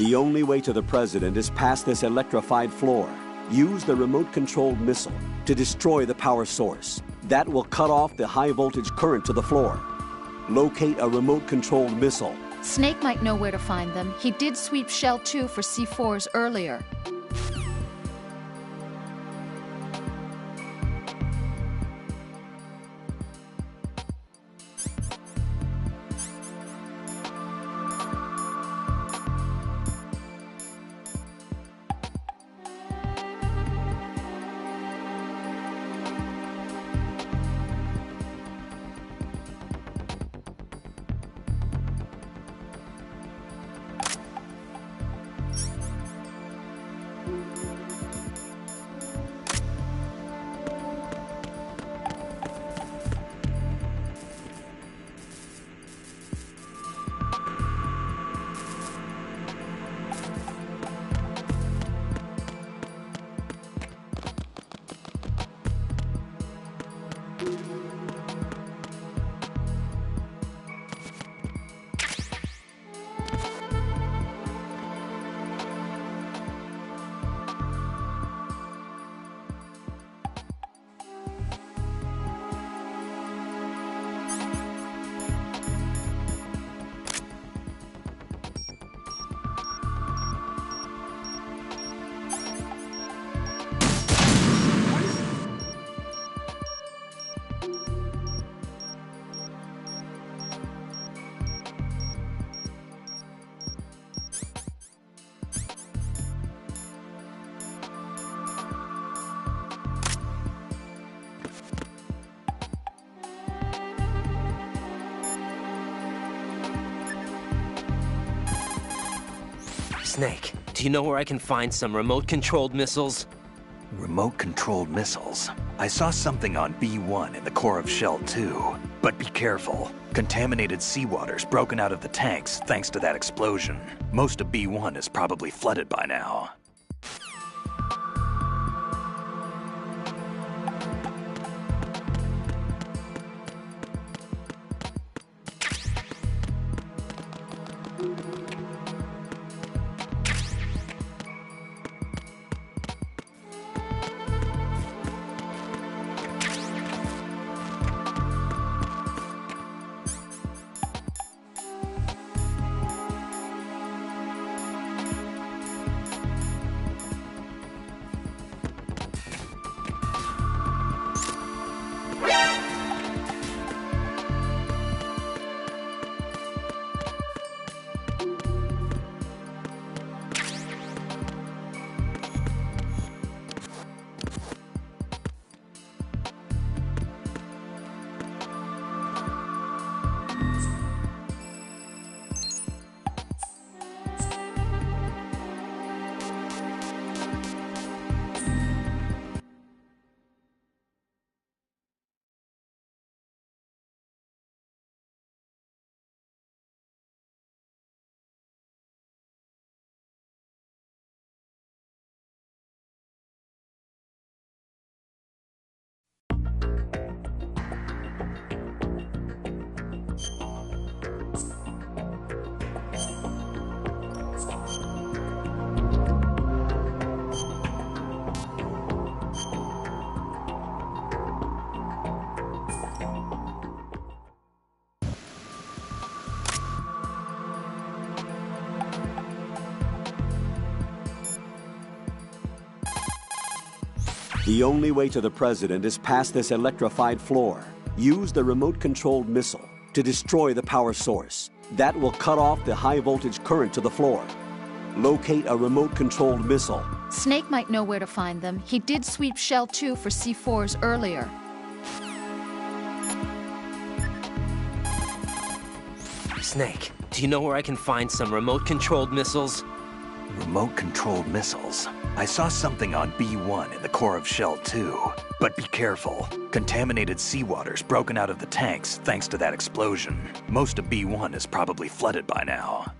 The only way to the President is past this electrified floor. Use the remote-controlled missile to destroy the power source. That will cut off the high-voltage current to the floor. Locate a remote-controlled missile. Snake might know where to find them. He did sweep Shell 2 for C4s earlier. Snake, do you know where I can find some remote-controlled missiles? Remote-controlled missiles? I saw something on B1 in the core of Shell 2. But be careful. Contaminated seawater's broken out of the tanks thanks to that explosion. Most of B1 is probably flooded by now. The only way to the president is past this electrified floor. Use the remote-controlled missile to destroy the power source. That will cut off the high-voltage current to the floor. Locate a remote-controlled missile. Snake might know where to find them. He did sweep Shell 2 for C4s earlier. Snake, do you know where I can find some remote-controlled missiles? Remote-controlled missiles. I saw something on B1 in the core of Shell 2. But be careful. Contaminated seawater's broken out of the tanks thanks to that explosion. Most of B1 is probably flooded by now.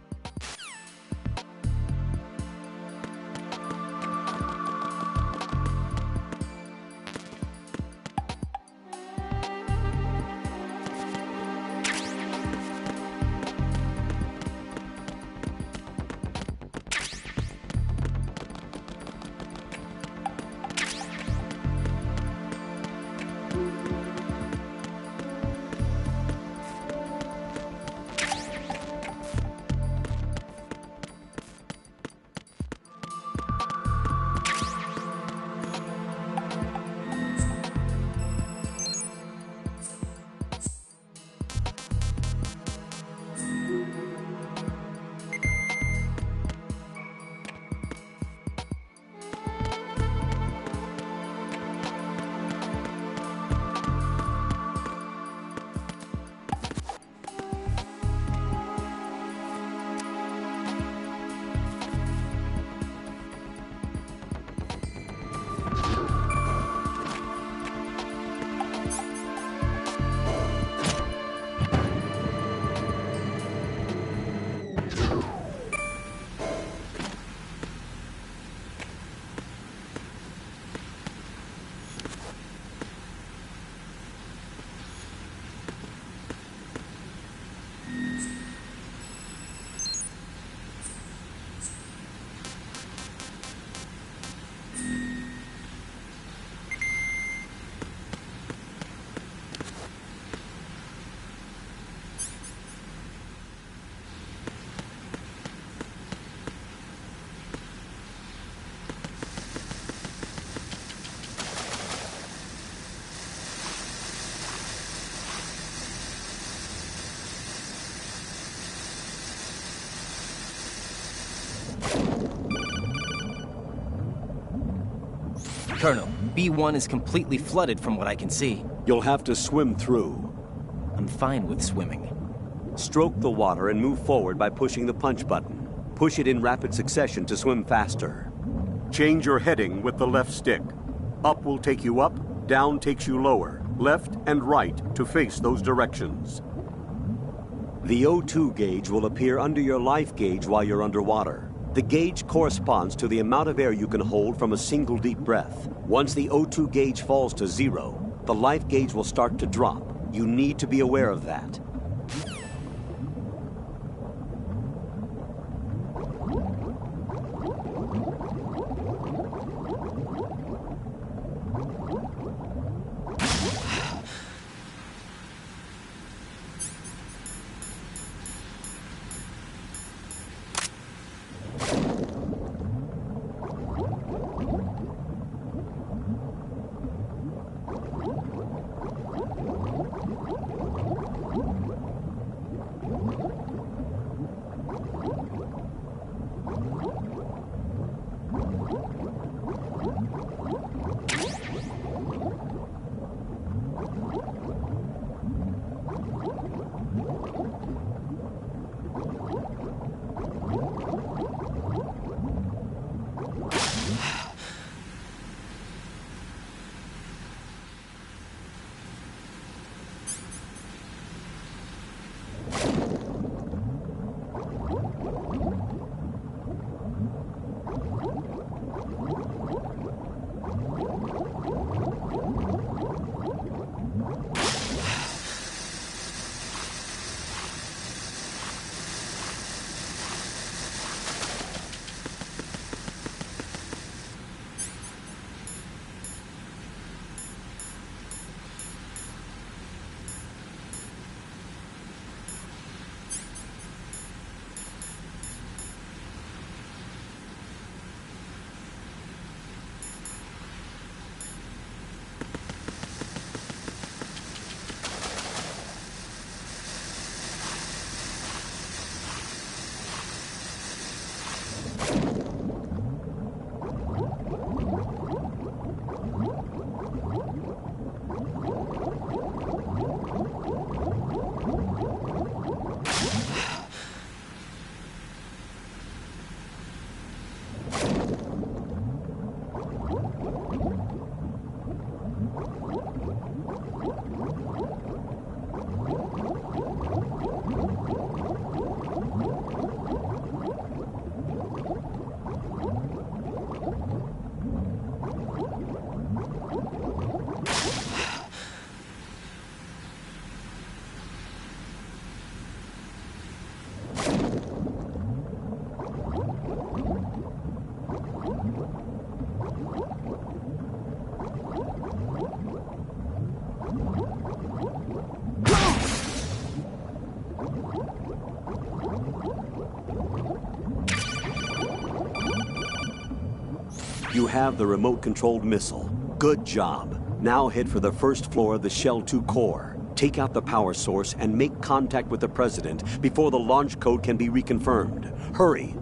Colonel, B1 is completely flooded from what I can see. You'll have to swim through. I'm fine with swimming. Stroke the water and move forward by pushing the punch button. Push it in rapid succession to swim faster. Change your heading with the left stick. Up will take you up, down takes you lower. left and right to face those directions. The O2 gauge will appear under your life gauge while you're underwater. The gauge corresponds to the amount of air you can hold from a single deep breath. Once the O2 gauge falls to 0, the life gauge will start to drop. You need to be aware of that. You have the remote-controlled missile. Good job. Now head for the first floor of the Shell 2 core. Take out the power source and make contact with the President before the launch code can be reconfirmed. Hurry.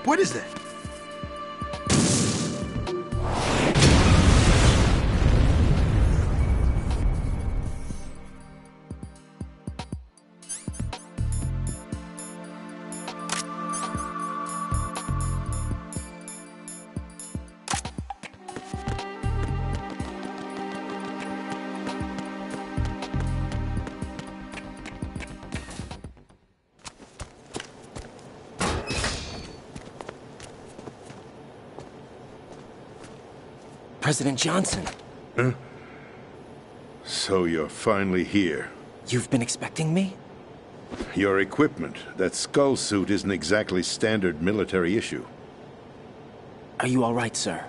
What is that? President Johnson. Huh? So you're finally here. You've been expecting me? Your equipment, that skull suit, isn't exactly standard military issue. Are you all right, sir?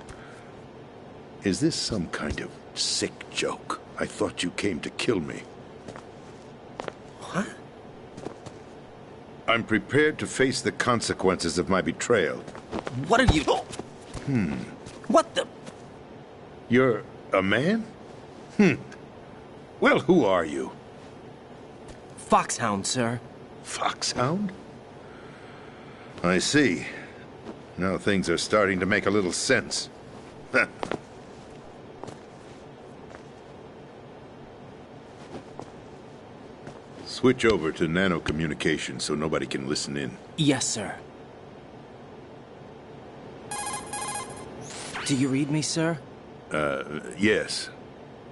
Is this some kind of sick joke? I thought you came to kill me. What? I'm prepared to face the consequences of my betrayal. What are you... What the... You're a man? Well, who are you? Foxhound, sir. Foxhound? I see. Now things are starting to make a little sense. Switch over to nano-communication so nobody can listen in. Yes, sir. Do you read me, sir? Yes.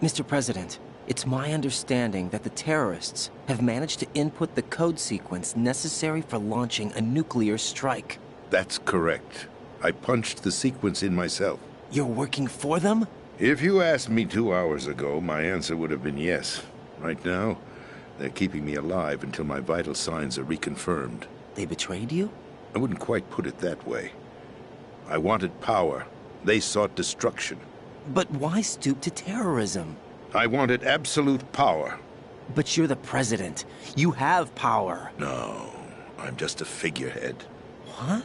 Mr. President, it's my understanding that the terrorists have managed to input the code sequence necessary for launching a nuclear strike. That's correct. I punched the sequence in myself. You're working for them? If you asked me 2 hours ago, my answer would have been yes. Right now, they're keeping me alive until my vital signs are reconfirmed. They betrayed you? I wouldn't quite put it that way. I wanted power. They sought destruction. But why stoop to terrorism? I wanted absolute power. But you're the president. You have power. No, I'm just a figurehead. What?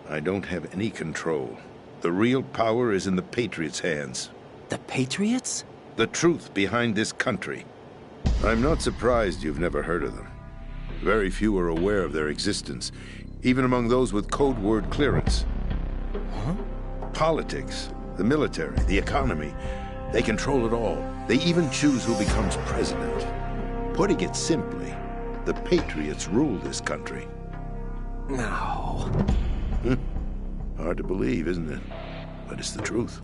I don't have any control. The real power is in the Patriots' hands. The Patriots? The truth behind this country. I'm not surprised you've never heard of them. Very few are aware of their existence, even among those with code word clearance. Huh? Politics, the military, the economy, they control it all. They even choose who becomes president. Putting it simply, the Patriots rule this country. No. Hard to believe, isn't it? But it's the truth.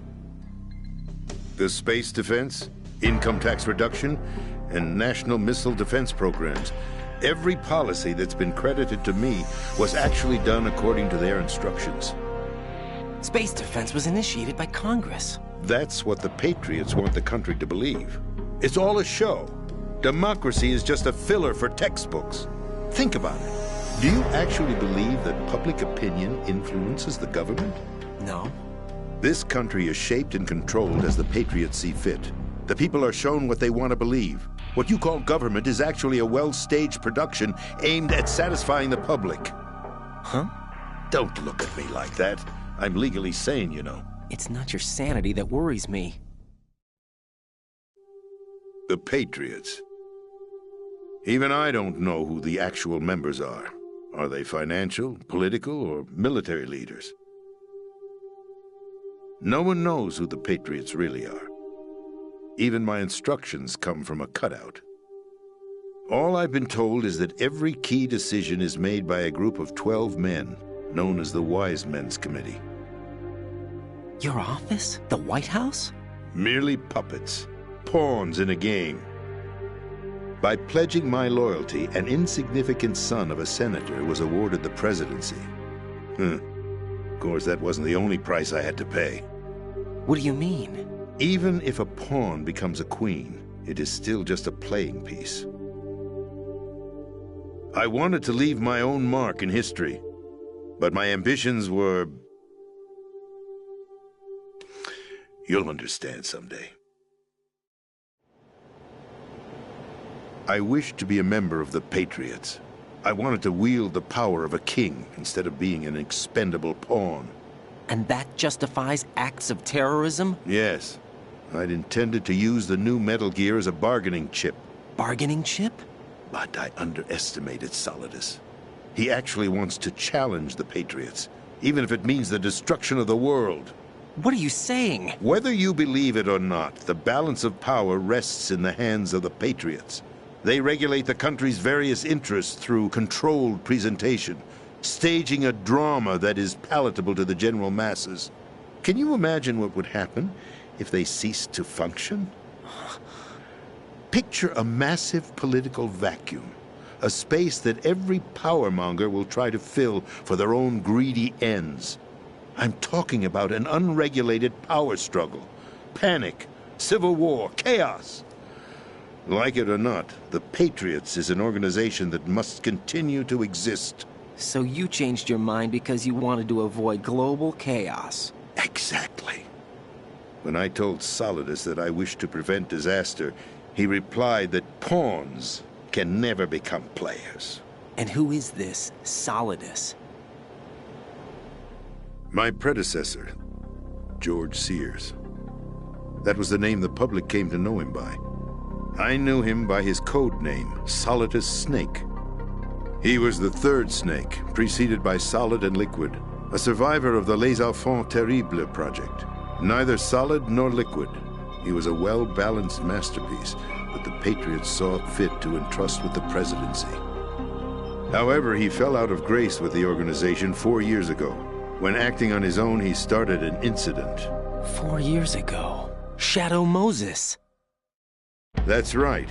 The space defense, income tax reduction, and national missile defense programs. Every policy that's been credited to me was actually done according to their instructions. Space defense was initiated by Congress. That's what the Patriots want the country to believe. It's all a show. Democracy is just a filler for textbooks. Think about it. Do you actually believe that public opinion influences the government? No. This country is shaped and controlled as the Patriots see fit. The people are shown what they want to believe. What you call government is actually a well-staged production aimed at satisfying the public. Huh? Don't look at me like that. I'm legally sane, you know. It's not your sanity that worries me. The Patriots. Even I don't know who the actual members are. Are they financial, political, or military leaders? No one knows who the Patriots really are. Even my instructions come from a cutout. All I've been told is that every key decision is made by a group of 12 men, known as the Wise Men's Committee. Your office? The White House? Merely puppets, pawns in a game. By pledging my loyalty, an insignificant son of a senator was awarded the presidency. Of course, that wasn't the only price I had to pay. What do you mean? Even if a pawn becomes a queen, it is still just a playing piece. I wanted to leave my own mark in history, but my ambitions were... You'll understand someday. I wished to be a member of the Patriots. I wanted to wield the power of a king instead of being an expendable pawn. And that justifies acts of terrorism? Yes. I'd intended to use the new Metal Gear as a bargaining chip. Bargaining chip? But I underestimated Solidus. He actually wants to challenge the Patriots. even if it means the destruction of the world. What are you saying? Whether you believe it or not, the balance of power rests in the hands of the Patriots. They regulate the country's various interests through controlled presentation, staging a drama that is palatable to the general masses. Can you imagine what would happen if they ceased to function? Picture a massive political vacuum, a space that every powermonger will try to fill for their own greedy ends. I'm talking about an unregulated power struggle, panic, civil war, chaos. Like it or not, the Patriots is an organization that must continue to exist. So you changed your mind because you wanted to avoid global chaos. Exactly. When I told Solidus that I wished to prevent disaster, he replied that pawns can never become players. And who is this Solidus? My predecessor, George Sears. That was the name the public came to know him by. I knew him by his code name, Solidus Snake. He was the third Snake, preceded by Solid and Liquid, a survivor of the Les Enfants Terribles project. Neither solid nor liquid, he was a well-balanced masterpiece that the Patriots saw fit to entrust with the presidency. However, he fell out of grace with the organization 4 years ago. When acting on his own, he started an incident. 4 years ago? Shadow Moses! That's right.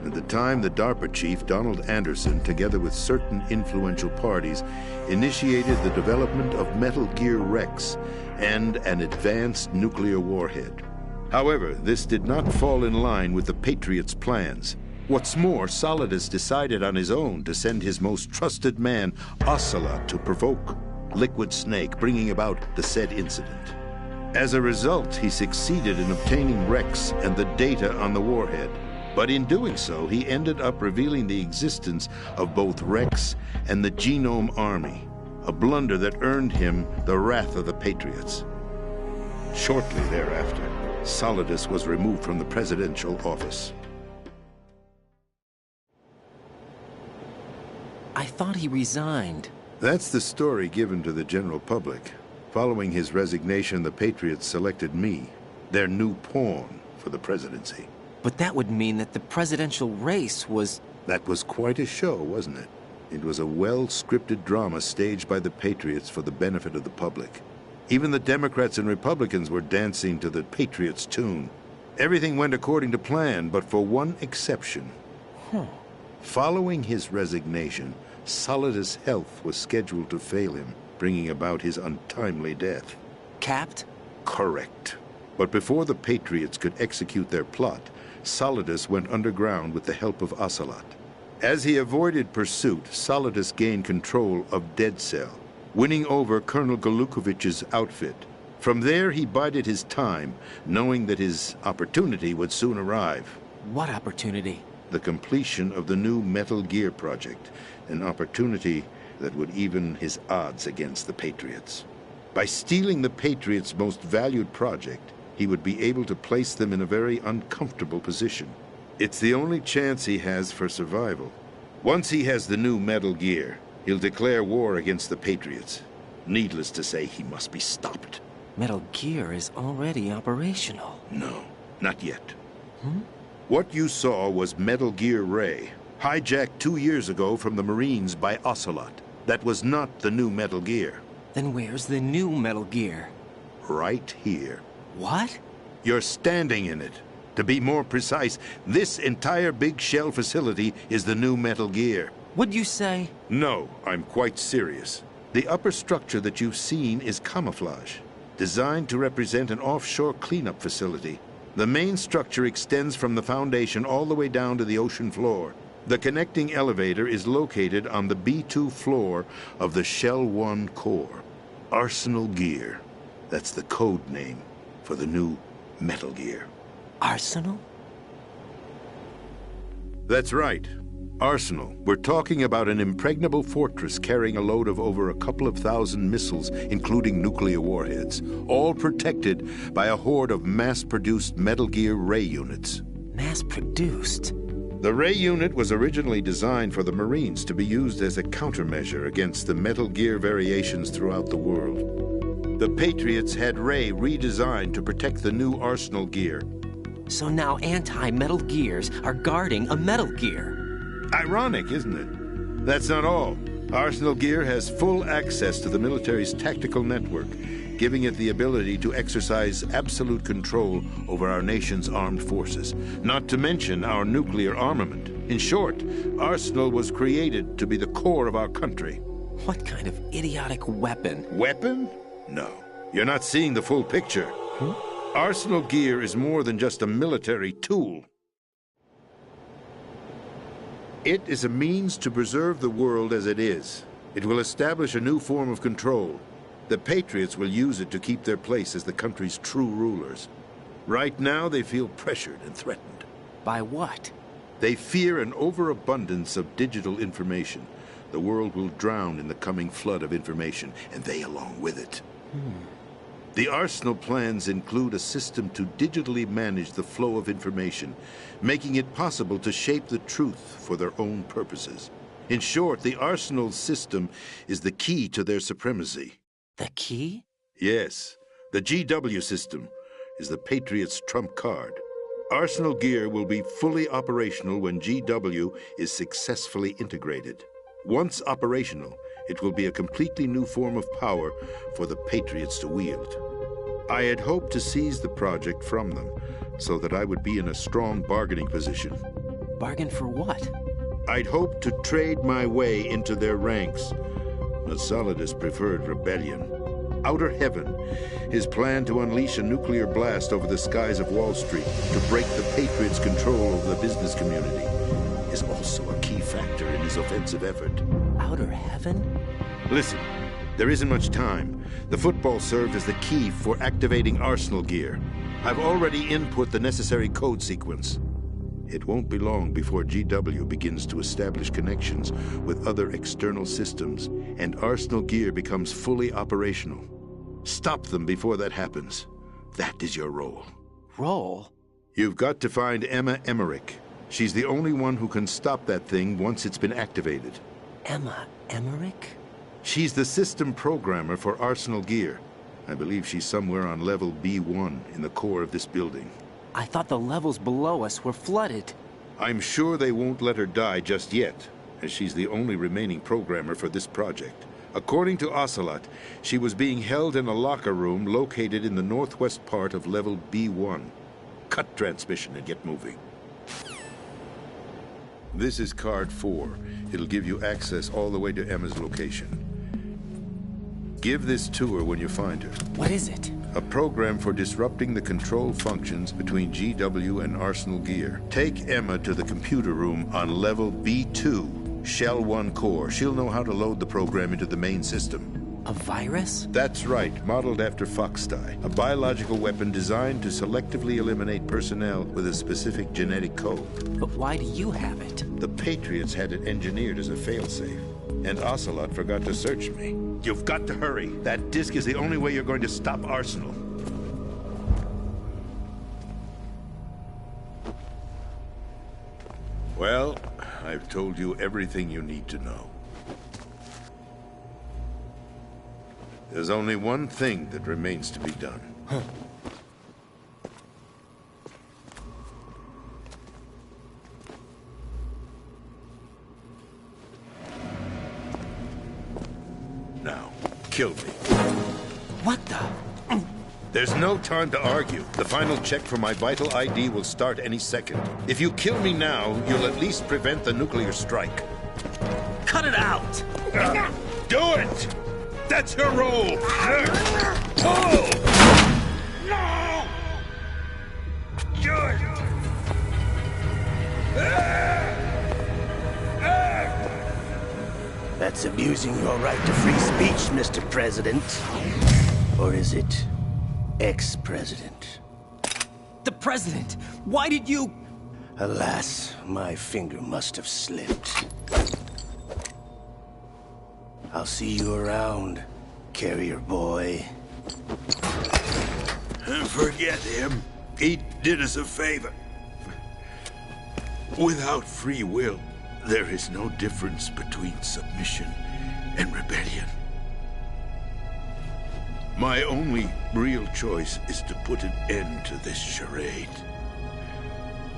At the time, the DARPA chief, Donald Anderson, together with certain influential parties, initiated the development of Metal Gear Rex and an advanced nuclear warhead. However, this did not fall in line with the Patriots' plans. What's more, Solidus decided on his own to send his most trusted man, Ocelot, to provoke Liquid Snake, bringing about the said incident. As a result, he succeeded in obtaining Rex and the data on the warhead. But in doing so, he ended up revealing the existence of both Rex and the Genome Army, a blunder that earned him the wrath of the Patriots. Shortly thereafter, Solidus was removed from the presidential office. I thought he resigned. That's the story given to the general public. Following his resignation, the Patriots selected me, their new pawn, for the presidency. But that would mean that the presidential race was... That was quite a show, wasn't it? It was a well-scripted drama staged by the Patriots for the benefit of the public. Even the Democrats and Republicans were dancing to the Patriots' tune. Everything went according to plan, but for one exception. Following his resignation, Solidus' health was scheduled to fail him, bringing about his untimely death. Capped? Correct. But before the Patriots could execute their plot, Solidus went underground with the help of Ocelot. As he avoided pursuit, Solidus gained control of Dead Cell, winning over Colonel Golukovich's outfit. From there, he bided his time, knowing that his opportunity would soon arrive. What opportunity? The completion of the new Metal Gear project, an opportunity that would even his odds against the Patriots. By stealing the Patriots' most valued project, he would be able to place them in a very uncomfortable position. It's the only chance he has for survival. Once he has the new Metal Gear, he'll declare war against the Patriots. Needless to say, he must be stopped. Metal Gear is already operational. No, not yet. What you saw was Metal Gear Ray, hijacked 2 years ago from the Marines by Ocelot. That was not the new Metal Gear. Then where's the new Metal Gear? Right here. What? You're standing in it. To be more precise, this entire big shell facility is the new Metal Gear. What'd you say? No, I'm quite serious. The upper structure that you've seen is camouflage, designed to represent an offshore cleanup facility. The main structure extends from the foundation all the way down to the ocean floor. The connecting elevator is located on the B2 floor of the Shell 1 core. Arsenal Gear. That's the code name for the new Metal Gear. Arsenal? That's right. Arsenal. We're talking about an impregnable fortress carrying a load of over a couple of thousand missiles, including nuclear warheads, all protected by a horde of mass-produced Metal Gear Ray units. Mass-produced? The Ray unit was originally designed for the Marines to be used as a countermeasure against the Metal Gear variations throughout the world. The Patriots had Ray redesigned to protect the new Arsenal gear. So now anti-Metal Gears are guarding a Metal Gear. Ironic, isn't it? That's not all. Arsenal Gear has full access to the military's tactical network, giving it the ability to exercise absolute control over our nation's armed forces, not to mention our nuclear armament. In short, Arsenal was created to be the core of our country. What kind of idiotic weapon? Weapon? No. You're not seeing the full picture. Arsenal Gear is more than just a military tool. It is a means to preserve the world as it is. It will establish a new form of control. The Patriots will use it to keep their place as the country's true rulers. Right now, they feel pressured and threatened. By what? They fear an overabundance of digital information. The world will drown in the coming flood of information, and they along with it. The Arsenal plans include a system to digitally manage the flow of information, making it possible to shape the truth for their own purposes. In short, the Arsenal system is the key to their supremacy. The key? Yes. The GW system is the Patriots' trump card. Arsenal Gear will be fully operational when GW is successfully integrated. Once operational, it will be a completely new form of power for the Patriots to wield. I had hoped to seize the project from them so that I would be in a strong bargaining position. Bargain for what? I'd hoped to trade my way into their ranks, but Solidus preferred rebellion. Outer Heaven, his plan to unleash a nuclear blast over the skies of Wall Street to break the Patriots' control over the business community, is also a key factor in his offensive effort. Outer Heaven? Listen, there isn't much time. The football served as the key for activating Arsenal Gear. I've already input the necessary code sequence. It won't be long before GW begins to establish connections with other external systems, and Arsenal Gear becomes fully operational. Stop them before that happens. That is your role. Role? You've got to find Emma Emmerich. She's the only one who can stop that thing once it's been activated. Emma Emmerich? She's the system programmer for Arsenal Gear. I believe she's somewhere on level B1 in the core of this building. I thought the levels below us were flooded. I'm sure they won't let her die just yet, as she's the only remaining programmer for this project. According to Ocelot, she was being held in a locker room located in the northwest part of level B1. Cut transmission and get moving. This is card 4. It'll give you access all the way to Emma's location. Give this to her when you find her. What is it? A program for disrupting the control functions between GW and Arsenal Gear. Take Emma to the computer room on level B2, Shell 1 core. She'll know how to load the program into the main system. A virus? That's right, modeled after Foxdie, a biological weapon designed to selectively eliminate personnel with a specific genetic code. But why do you have it? The Patriots had it engineered as a failsafe, and Ocelot forgot to search me. You've got to hurry. That disk is the only way you're going to stop Arsenal. Well, I've told you everything you need to know. There's only one thing that remains to be done. Now, kill me. What the? There's no time to argue. The final check for my vital ID will start any second. If you kill me now, you'll at least prevent the nuclear strike. Cut it out! Do it! That's your role! Pull! No! Do it! That's abusing your right to free speech, Mr. President. Or is it ex-president? The president! Why did you... Alas, my finger must have slipped. I'll see you around, carrier boy. Forget him. He did us a favor. Without free will, there is no difference between submission and rebellion. My only real choice is to put an end to this charade.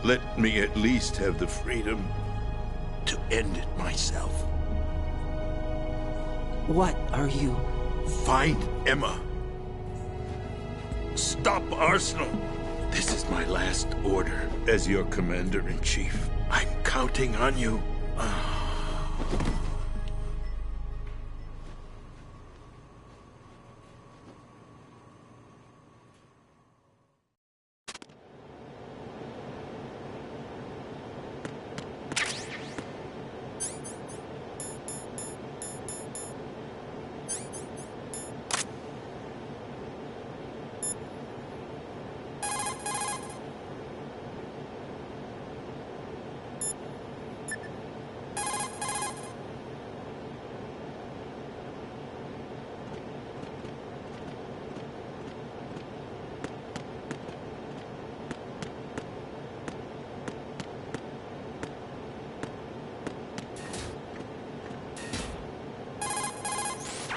Let me at least have the freedom to end it myself. What are you... Find Emma. Stop Arsenal. This is my last order as your commander-in-chief. I'm counting on you.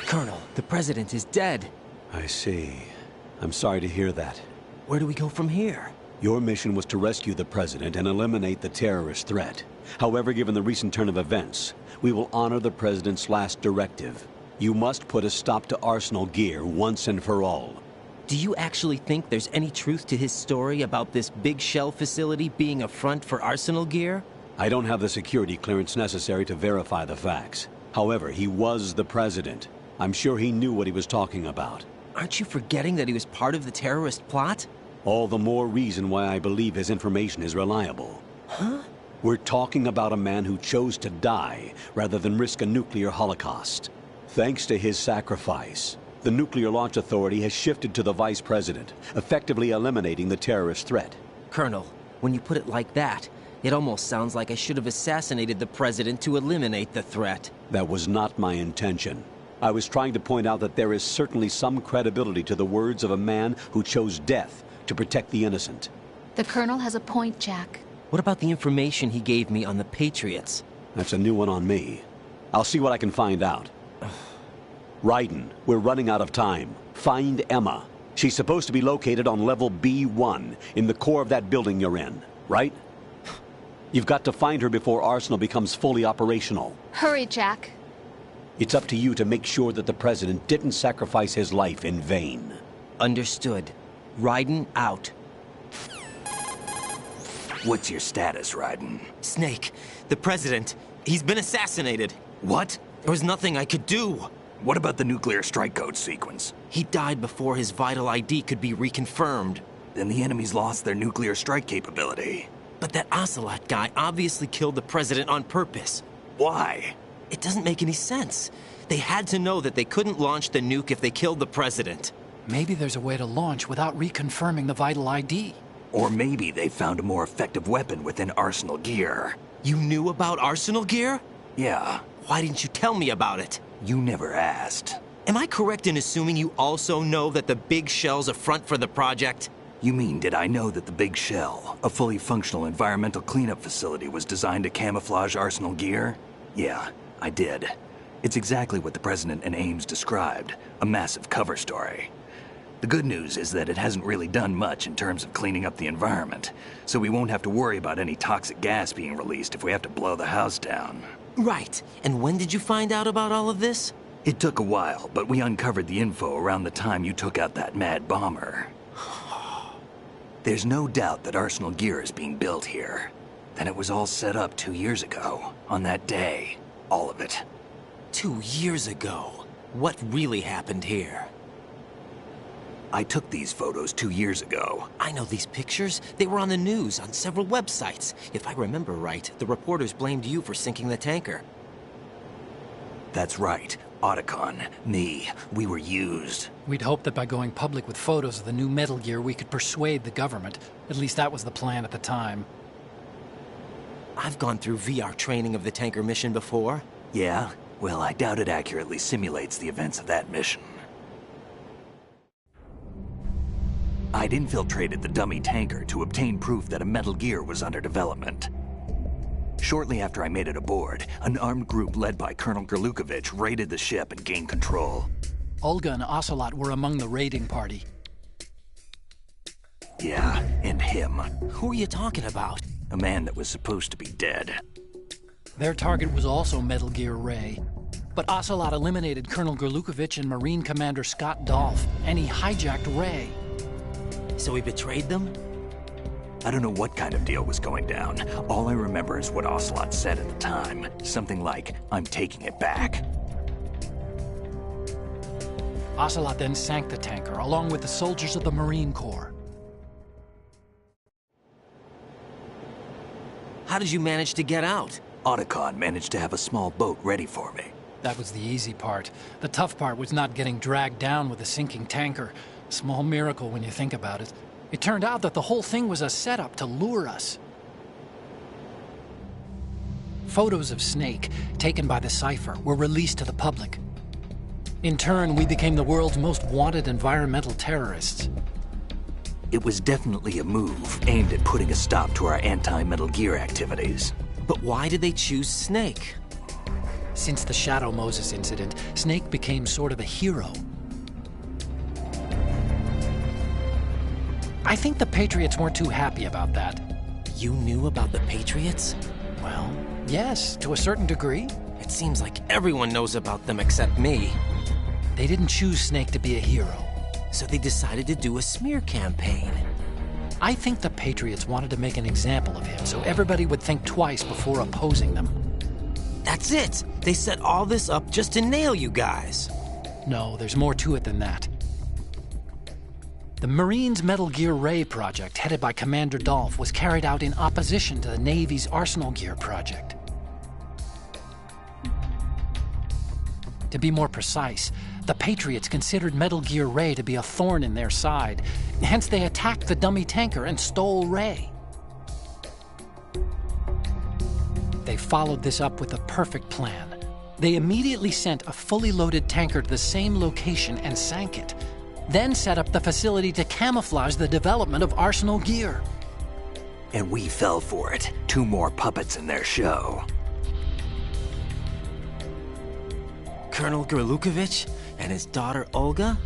Colonel, the President is dead. I see. I'm sorry to hear that. Where do we go from here? Your mission was to rescue the President and eliminate the terrorist threat. However, given the recent turn of events, we will honor the President's last directive. You must put a stop to Arsenal Gear once and for all. Do you actually think there's any truth to his story about this big shell facility being a front for Arsenal Gear? I don't have the security clearance necessary to verify the facts. However, he was the President. I'm sure he knew what he was talking about. Aren't you forgetting that he was part of the terrorist plot? All the more reason why I believe his information is reliable. Huh? We're talking about a man who chose to die rather than risk a nuclear holocaust. Thanks to his sacrifice, the Nuclear Launch Authority has shifted to the Vice President, effectively eliminating the terrorist threat. Colonel, when you put it like that, it almost sounds like I should have assassinated the President to eliminate the threat. That was not my intention. I was trying to point out that there is certainly some credibility to the words of a man who chose death to protect the innocent. The Colonel has a point, Jack. What about the information he gave me on the Patriots? That's a new one on me. I'll see what I can find out. Raiden, we're running out of time. Find Emma. She's supposed to be located on level B1, in the core of that building you're in, right? You've got to find her before Arsenal becomes fully operational. Hurry, Jack. It's up to you to make sure that the President didn't sacrifice his life in vain. Understood. Raiden out. What's your status, Raiden? Snake, the President, he's been assassinated. What? There was nothing I could do. What about the nuclear strike code sequence? He died before his vital ID could be reconfirmed. Then the enemy's lost their nuclear strike capability. But that Ocelot guy obviously killed the President on purpose. Why? It doesn't make any sense. They had to know that they couldn't launch the nuke if they killed the President. Maybe there's a way to launch without reconfirming the vital ID. Or maybe they found a more effective weapon within Arsenal Gear. You knew about Arsenal Gear? Yeah. Why didn't you tell me about it? You never asked. Am I correct in assuming you also know that the Big Shell's a front for the project? You mean, did I know that the Big Shell, a fully functional environmental cleanup facility, was designed to camouflage Arsenal Gear? Yeah, I did. It's exactly what the President and Ames described, a massive cover story. The good news is that it hasn't really done much in terms of cleaning up the environment, so we won't have to worry about any toxic gas being released if we have to blow the house down. Right. And when did you find out about all of this? It took a while, but we uncovered the info around the time you took out that mad bomber. There's no doubt that Arsenal Gear is being built here. Then it was all set up 2 years ago, on that day. All of it. 2 years ago? What really happened here? I took these photos 2 years ago. I know these pictures. They were on the news, on several websites. If I remember right, the reporters blamed you for sinking the tanker. That's right. Otacon, me, we were used. We'd hoped that by going public with photos of the new Metal Gear, we could persuade the government. At least that was the plan at the time. I've gone through VR training of the tanker mission before. Yeah? Well, I doubt it accurately simulates the events of that mission. I'd infiltrated the dummy tanker to obtain proof that a Metal Gear was under development. Shortly after I made it aboard, an armed group led by Colonel Gerlukovich raided the ship and gained control. Olga and Ocelot were among the raiding party. Yeah, and him. Who are you talking about? A man that was supposed to be dead. Their target was also Metal Gear Ray. But Ocelot eliminated Colonel Gerlukovich and Marine Commander Scott Dolph, and he hijacked Ray. So he betrayed them? I don't know what kind of deal was going down. All I remember is what Ocelot said at the time. Something like, "I'm taking it back." Ocelot then sank the tanker, along with the soldiers of the Marine Corps. How did you manage to get out? Otacon managed to have a small boat ready for me. That was the easy part. The tough part was not getting dragged down with a sinking tanker. Small miracle when you think about it. It turned out that the whole thing was a setup to lure us. Photos of Snake, taken by the Cypher, were released to the public. In turn, we became the world's most wanted environmental terrorists. It was definitely a move aimed at putting a stop to our anti-Metal Gear activities. But why did they choose Snake? Since the Shadow Moses incident, Snake became sort of a hero. I think the Patriots weren't too happy about that. You knew about the Patriots? Well, yes, to a certain degree. It seems like everyone knows about them except me. They didn't choose Snake to be a hero. So they decided to do a smear campaign. I think the Patriots wanted to make an example of him so everybody would think twice before opposing them. That's it! They set all this up just to nail you guys. No, there's more to it than that. The Marines' Metal Gear Ray project, headed by Commander Dolph, was carried out in opposition to the Navy's Arsenal Gear project. To be more precise, the Patriots considered Metal Gear Ray to be a thorn in their side. Hence, they attacked the dummy tanker and stole Ray. They followed this up with a perfect plan. They immediately sent a fully loaded tanker to the same location and sank it. Then set up the facility to camouflage the development of Arsenal Gear. And we fell for it. 2 more puppets in their show. Colonel Gerlukovich and his daughter Olga?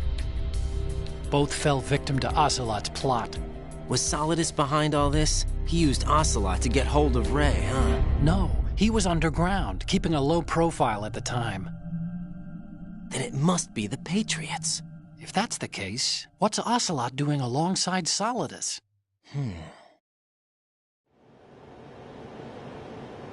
Both fell victim to Ocelot's plot. Was Solidus behind all this? He used Ocelot to get hold of Ray, huh? No, he was underground, keeping a low profile at the time. Then it must be the Patriots. If that's the case, what's Ocelot doing alongside Solidus?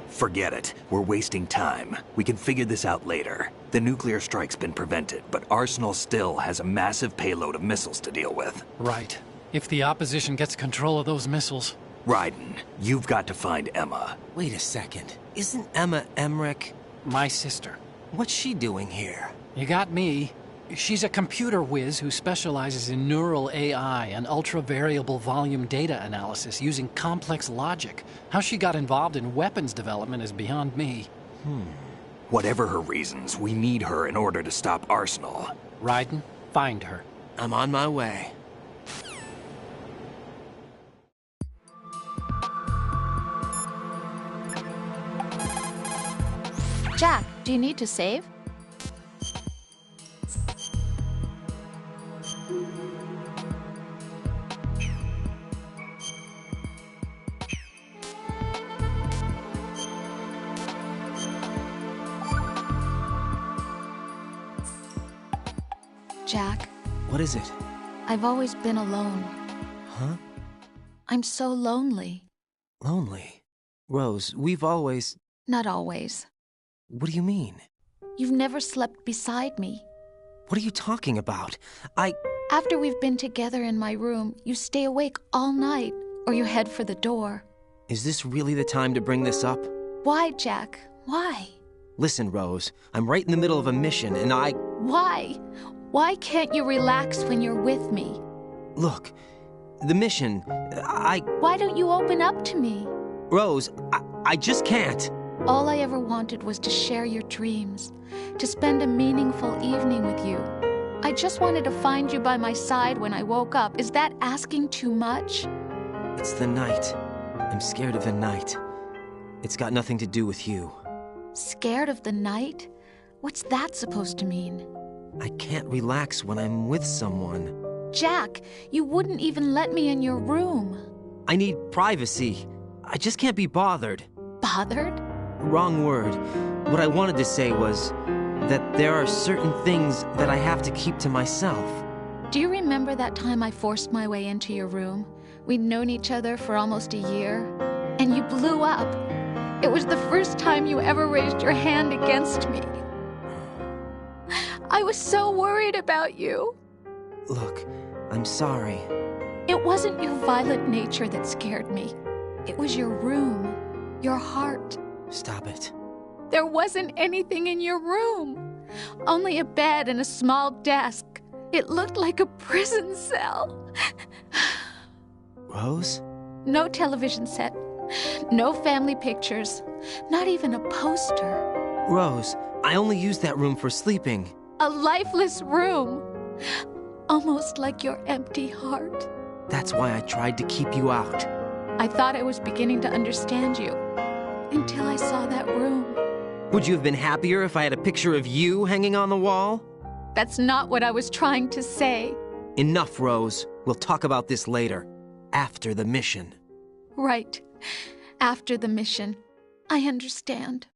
Forget it. We're wasting time. We can figure this out later. The nuclear strike's been prevented, but Arsenal still has a massive payload of missiles to deal with. Right. If the opposition gets control of those missiles. Raiden, you've got to find Emma. Wait a second. Isn't Emma Emmerich? My sister. What's she doing here? You got me. She's a computer whiz who specializes in neural AI and ultra-variable volume data analysis using complex logic. How she got involved in weapons development is beyond me. Whatever her reasons, we need her in order to stop Arsenal. Raiden, find her. I'm on my way. Jack, do you need to save? Jack. What is it? I've always been alone. Huh? I'm so lonely. Lonely? Rose, we've always... Not always. What do you mean? You've never slept beside me. What are you talking about? After we've been together in my room, you stay awake all night, or you head for the door. Is this really the time to bring this up? Why, Jack? Why? Listen, Rose, I'm right in the middle of a mission, and Why? Why can't you relax when you're with me? Look, the mission, Why don't you open up to me? Rose, I just can't. All I ever wanted was to share your dreams, to spend a meaningful evening with you. I just wanted to find you by my side when I woke up. Is that asking too much? It's the night. I'm scared of the night. It's got nothing to do with you. Scared of the night? What's that supposed to mean? I can't relax when I'm with someone. Jack, you wouldn't even let me in your room. I need privacy. I just can't be bothered. Bothered? Wrong word. What I wanted to say was that there are certain things that I have to keep to myself. Do you remember that time I forced my way into your room? We'd known each other for almost a year, and you blew up. It was the first time you ever raised your hand against me. I was so worried about you. Look, I'm sorry. It wasn't your violent nature that scared me. It was your room, your heart. Stop it. There wasn't anything in your room. Only a bed and a small desk. It looked like a prison cell. Rose? No television set. No family pictures. Not even a poster. Rose, I only use that room for sleeping. A lifeless room. Almost like your empty heart. That's why I tried to keep you out. I thought I was beginning to understand you. Until I saw that room. Would you have been happier if I had a picture of you hanging on the wall? That's not what I was trying to say. Enough, Rose. We'll talk about this later. After the mission. Right. After the mission. I understand.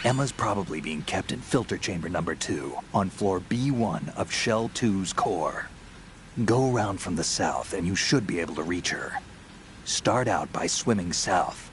Emma's probably being kept in filter chamber number 2 on floor B1 of Shell 2's core. Go around from the south and you should be able to reach her. Start out by swimming south.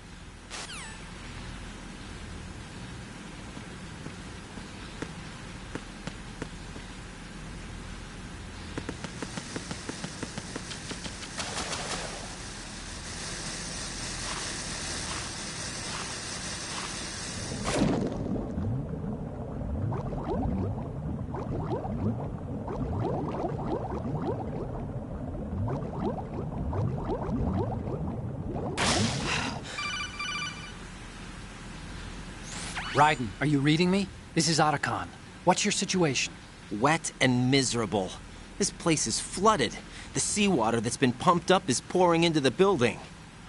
Raiden, are you reading me? This is Otacon. What's your situation? Wet and miserable. This place is flooded. The seawater that's been pumped up is pouring into the building.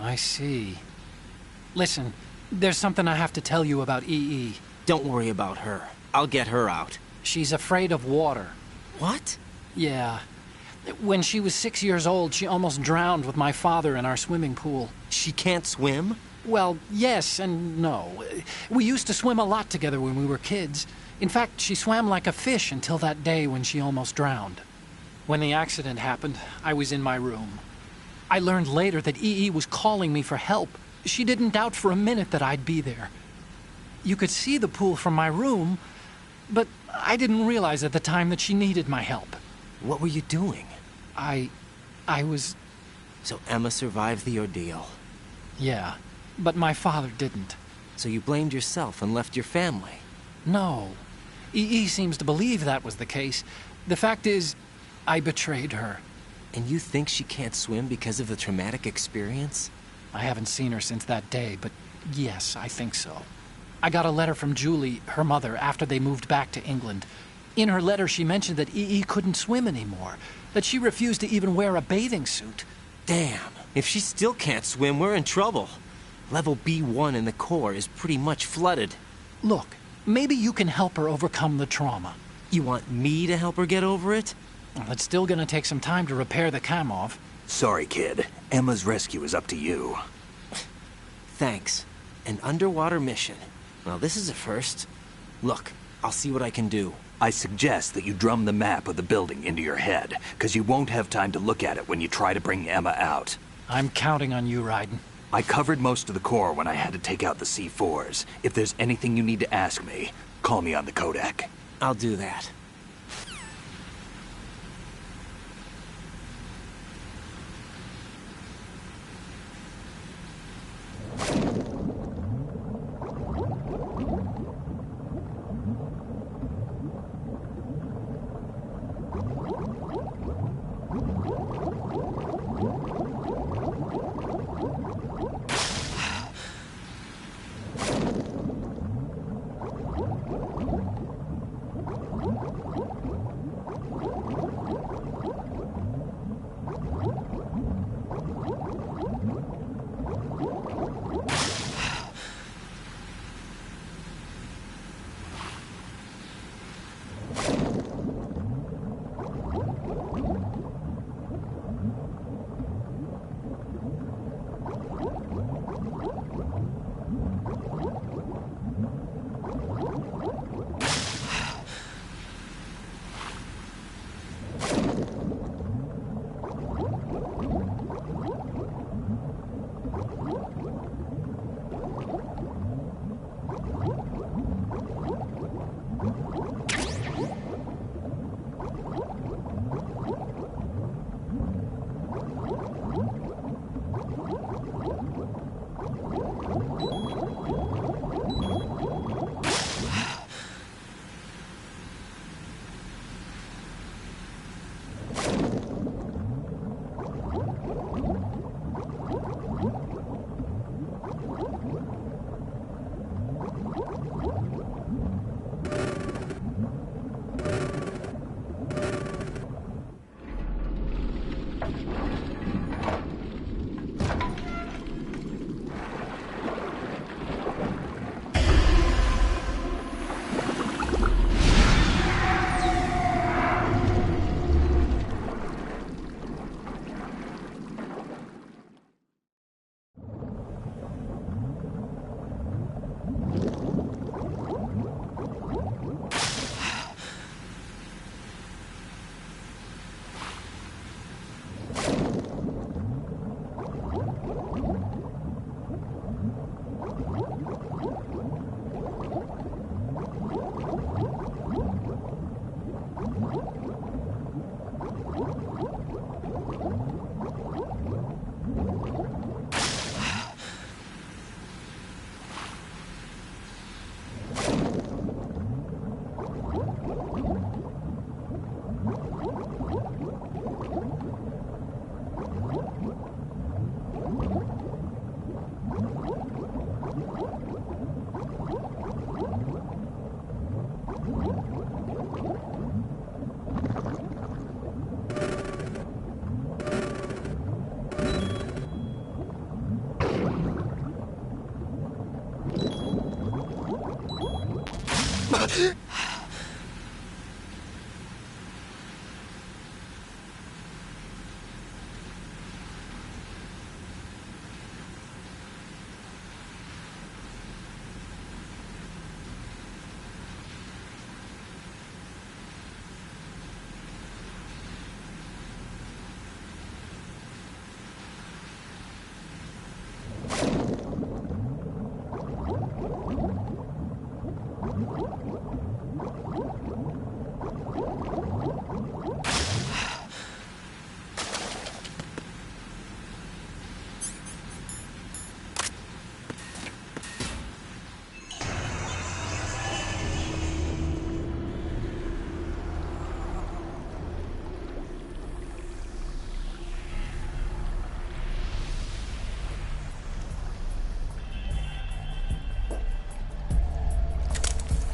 I see. Listen, there's something I have to tell you about EE. Don't worry about her. I'll get her out. She's afraid of water. What? Yeah. When she was 6 years old, she almost drowned with my father in our swimming pool. She can't swim? Well, yes and no. We used to swim a lot together when we were kids. In fact, she swam like a fish until that day when she almost drowned. When the accident happened, I was in my room. I learned later that EE was calling me for help. She didn't doubt for a minute that I'd be there. You could see the pool from my room, but I didn't realize at the time that she needed my help. What were you doing? I was... So Emma survived the ordeal. Yeah, but my father didn't. So you blamed yourself and left your family? No. EE seems to believe that was the case. The fact is, I betrayed her. And you think she can't swim because of the traumatic experience? I haven't seen her since that day, but yes, I think so. I got a letter from Julie, her mother, after they moved back to England. In her letter, she mentioned that EE couldn't swim anymore, that she refused to even wear a bathing suit. Damn, if she still can't swim, we're in trouble. Level B1 in the core is pretty much flooded. Look, maybe you can help her overcome the trauma. You want me to help her get over it? Well, it's still gonna take some time to repair the Kamov. Sorry, kid. Emma's rescue is up to you. Thanks. An underwater mission. Well, this is a first. Look, I'll see what I can do. I suggest that you drum the map of the building into your head, because you won't have time to look at it when you try to bring Emma out. I'm counting on you, Raiden. I covered most of the core when I had to take out the C4s. If there's anything you need to ask me, call me on the Codec. I'll do that.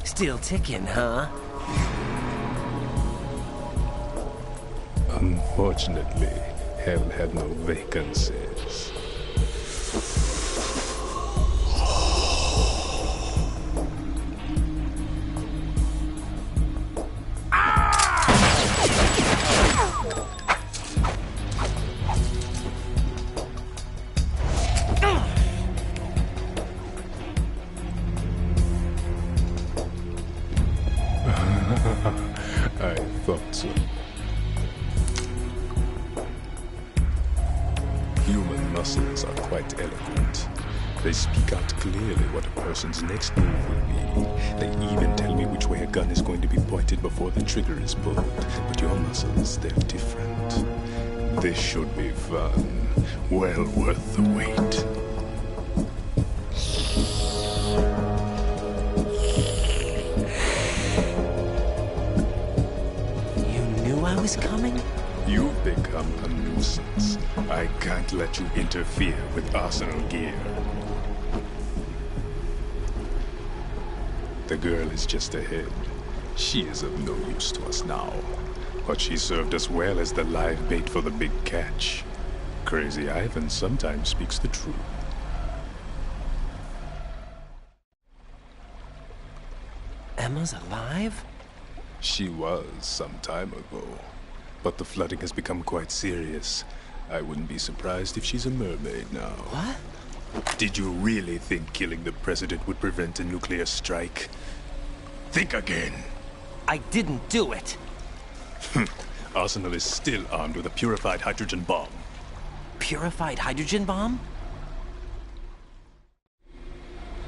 Still ticking, huh? Unfortunately, hell had no vacancies. I thought so. Human muscles are quite eloquent. They speak out clearly what a person's next move will be. They even tell me which way a gun is going to be pointed before the trigger is pulled. But your muscles, they're different. This should be fun. Well worth the wait. I was coming? You've become a nuisance. I can't let you interfere with Arsenal gear. The girl is just ahead. She is of no use to us now. But she served us well as the live bait for the big catch. Crazy Ivan sometimes speaks the truth. Emma's alive? She was some time ago, but the flooding has become quite serious. I wouldn't be surprised if she's a mermaid now. What? Did you really think killing the president would prevent a nuclear strike? Think again. I didn't do it. Arsenal is still armed with a purified hydrogen bomb. Purified hydrogen bomb?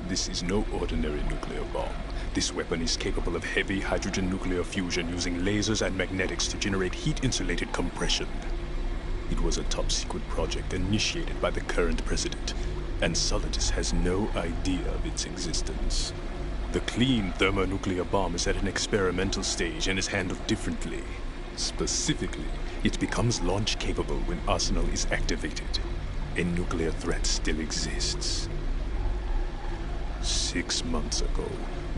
This is no ordinary nuclear bomb. This weapon is capable of heavy hydrogen nuclear fusion using lasers and magnetics to generate heat-insulated compression. It was a top-secret project initiated by the current president, and Solidus has no idea of its existence. The clean thermonuclear bomb is at an experimental stage and is handled differently. Specifically, it becomes launch-capable when Arsenal is activated. A nuclear threat still exists. 6 months ago,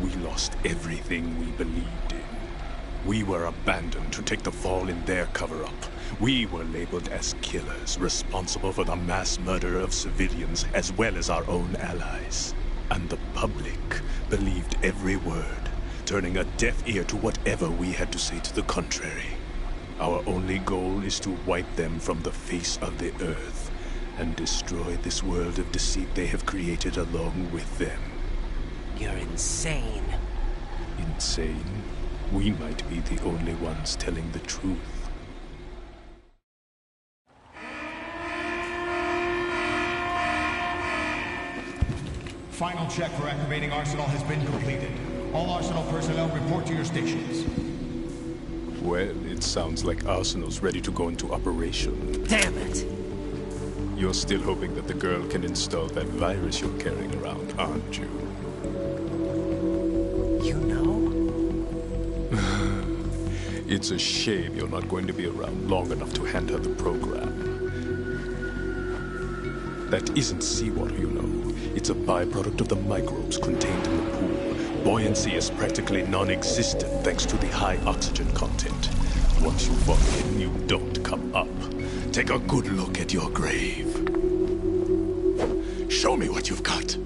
we lost everything we believed in. We were abandoned to take the fall in their cover-up. We were labeled as killers, responsible for the mass murder of civilians as well as our own allies. And the public believed every word, turning a deaf ear to whatever we had to say to the contrary. Our only goal is to wipe them from the face of the earth and destroy this world of deceit they have created along with them. You're insane. Insane? We might be the only ones telling the truth. Final check for activating Arsenal has been completed. All Arsenal personnel report to your stations. Well, it sounds like Arsenal's ready to go into operation. Damn it! You're still hoping that the girl can install that virus you're carrying around, aren't you? You know? It's a shame you're not going to be around long enough to hand her the program. That isn't seawater, you know. It's a byproduct of the microbes contained in the pool. Buoyancy is practically non-existent thanks to the high oxygen content. Once you fall in, you don't come up. Take a good look at your grave. Show me what you've got.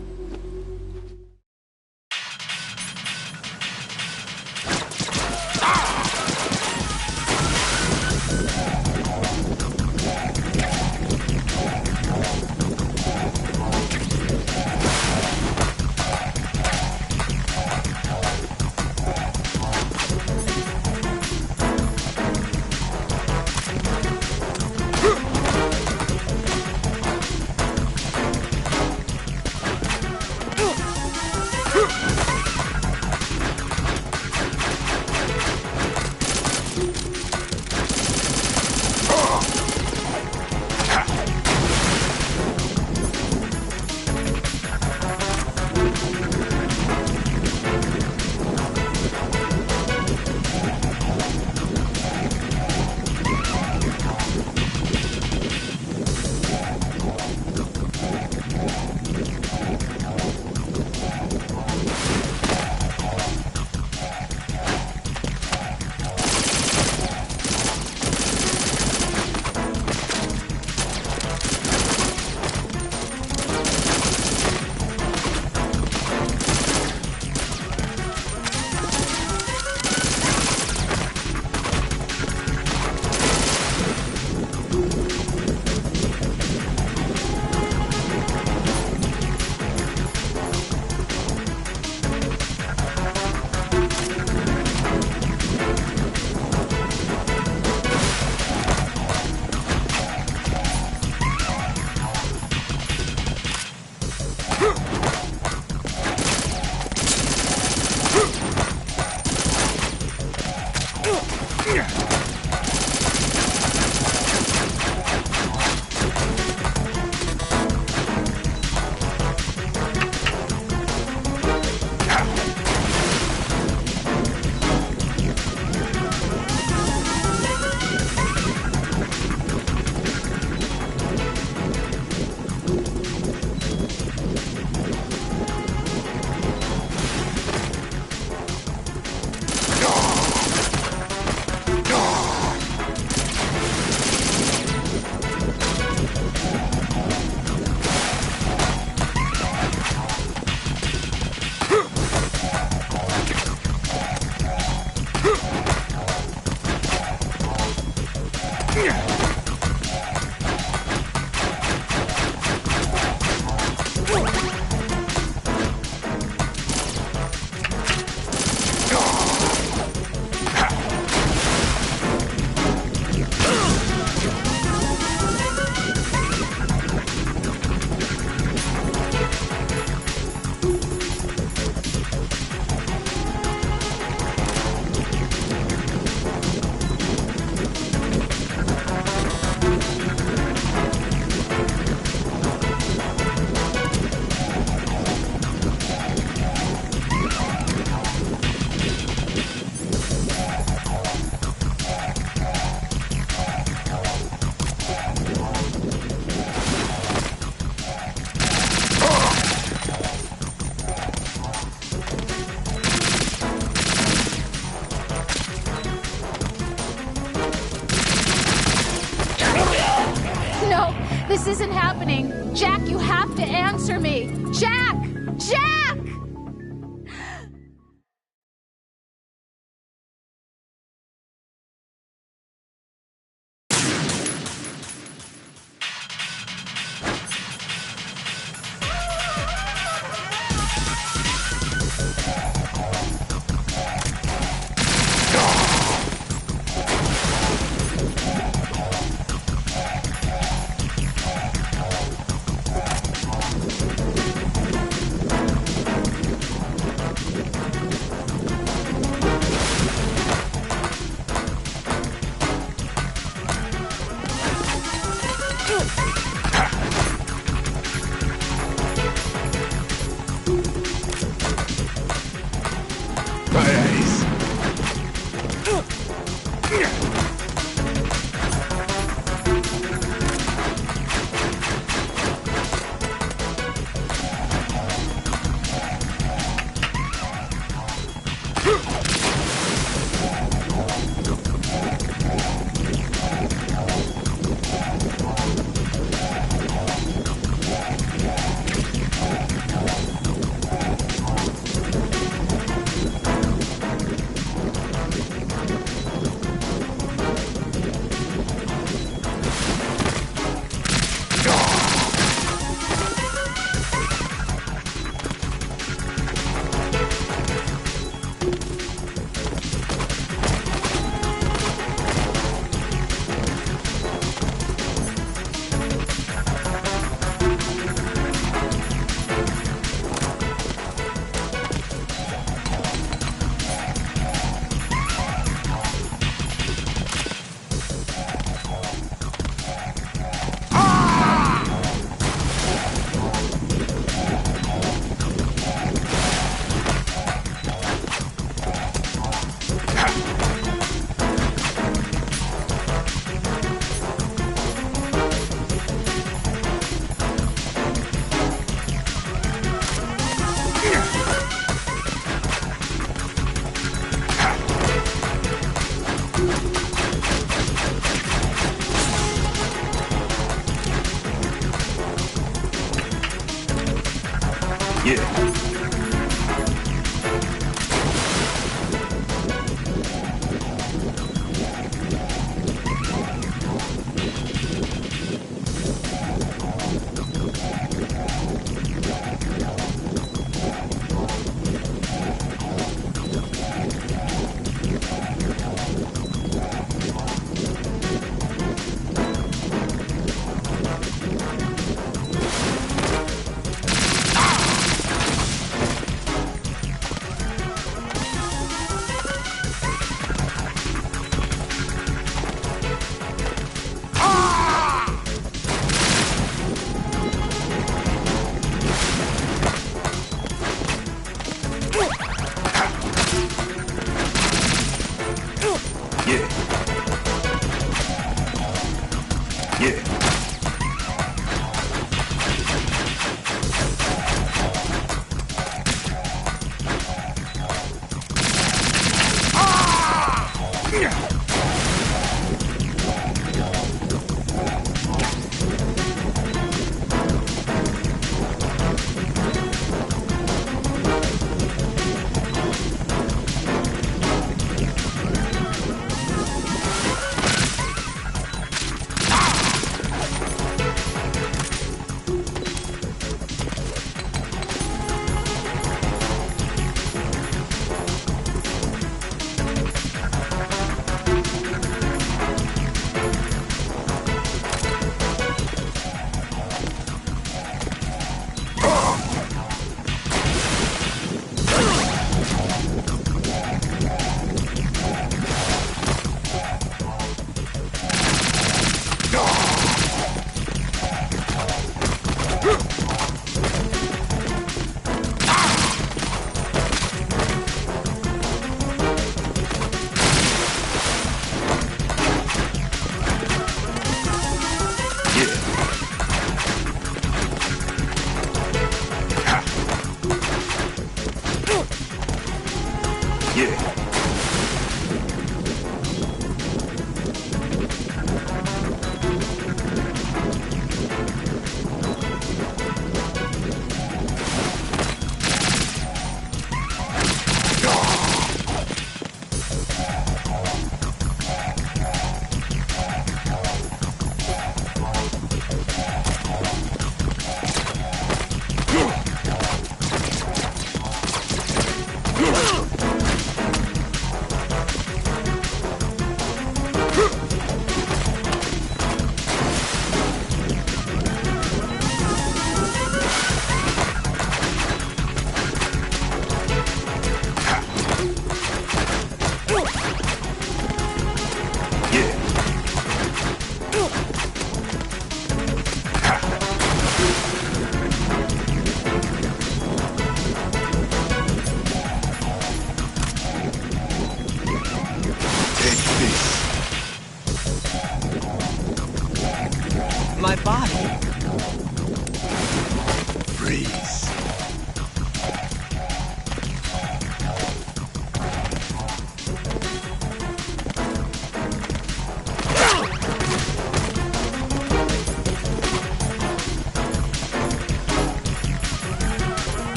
Answer me! Jack! Jack!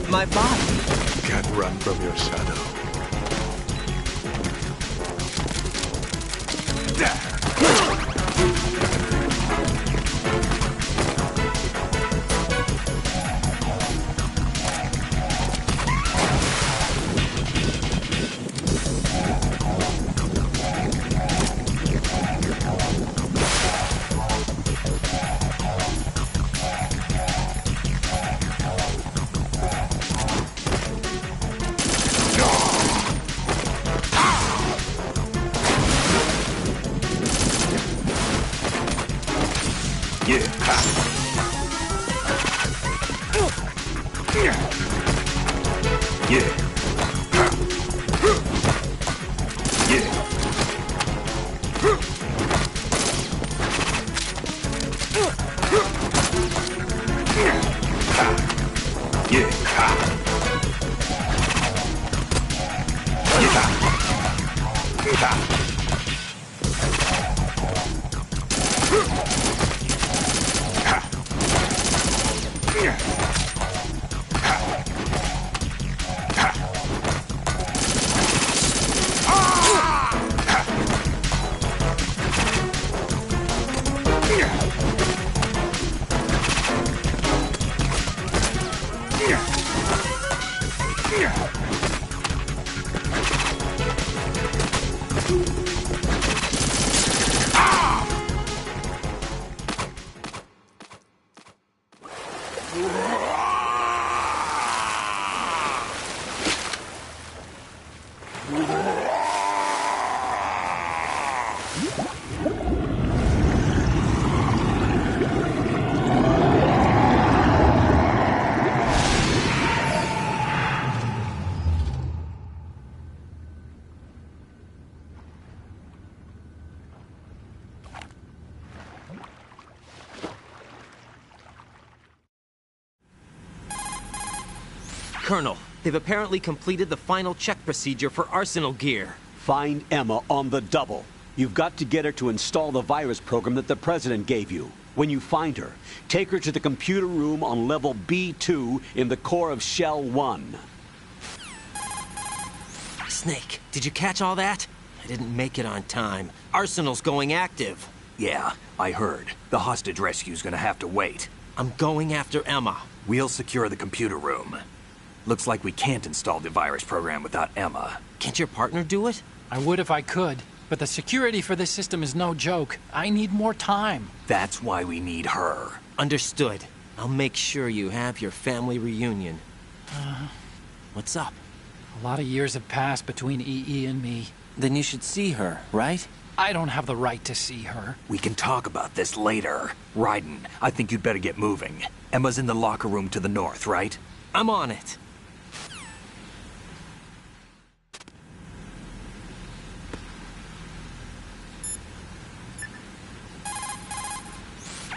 My body. Can't run from your shadow. Colonel, they've apparently completed the final check procedure for Arsenal gear. Find Emma on the double. You've got to get her to install the virus program that the President gave you. When you find her, take her to the computer room on level B2 in the core of Shell 1. Snake, did you catch all that? I didn't make it on time. Arsenal's going active. Yeah, I heard. The hostage rescue's gonna have to wait. I'm going after Emma. We'll secure the computer room. Looks like we can't install the virus program without Emma. Can't your partner do it? I would if I could, but the security for this system is no joke. I need more time. That's why we need her. Understood. I'll make sure you have your family reunion. What's up? A lot of years have passed between EE and me. Then you should see her, right? I don't have the right to see her. We can talk about this later. Raiden, I think you'd better get moving. Emma's in the locker room to the north, right? I'm on it.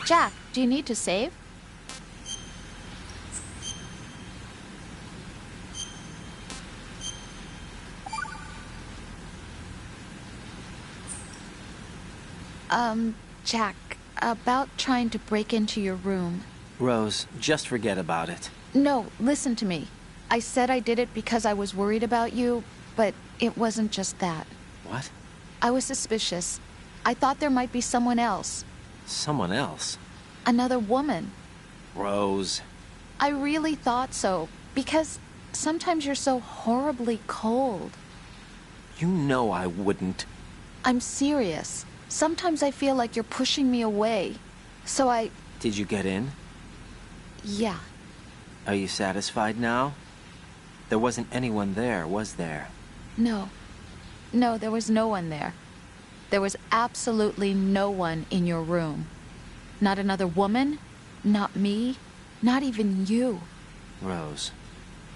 Jack, do you need to save? Jack, about trying to break into your room. Rose, just forget about it. No, listen to me. I said I did it because I was worried about you, but it wasn't just that. What? I was suspicious. I thought there might be someone else. Someone else? Another woman. Rose. I really thought so, because sometimes you're so horribly cold. You know I wouldn't. I'm serious. Sometimes I feel like you're pushing me away. So I... Did you get in? Yeah. Are you satisfied now? There wasn't anyone there, was there? No. No, there was no one there. There was absolutely no one in your room. Not another woman, not me, not even you. Rose.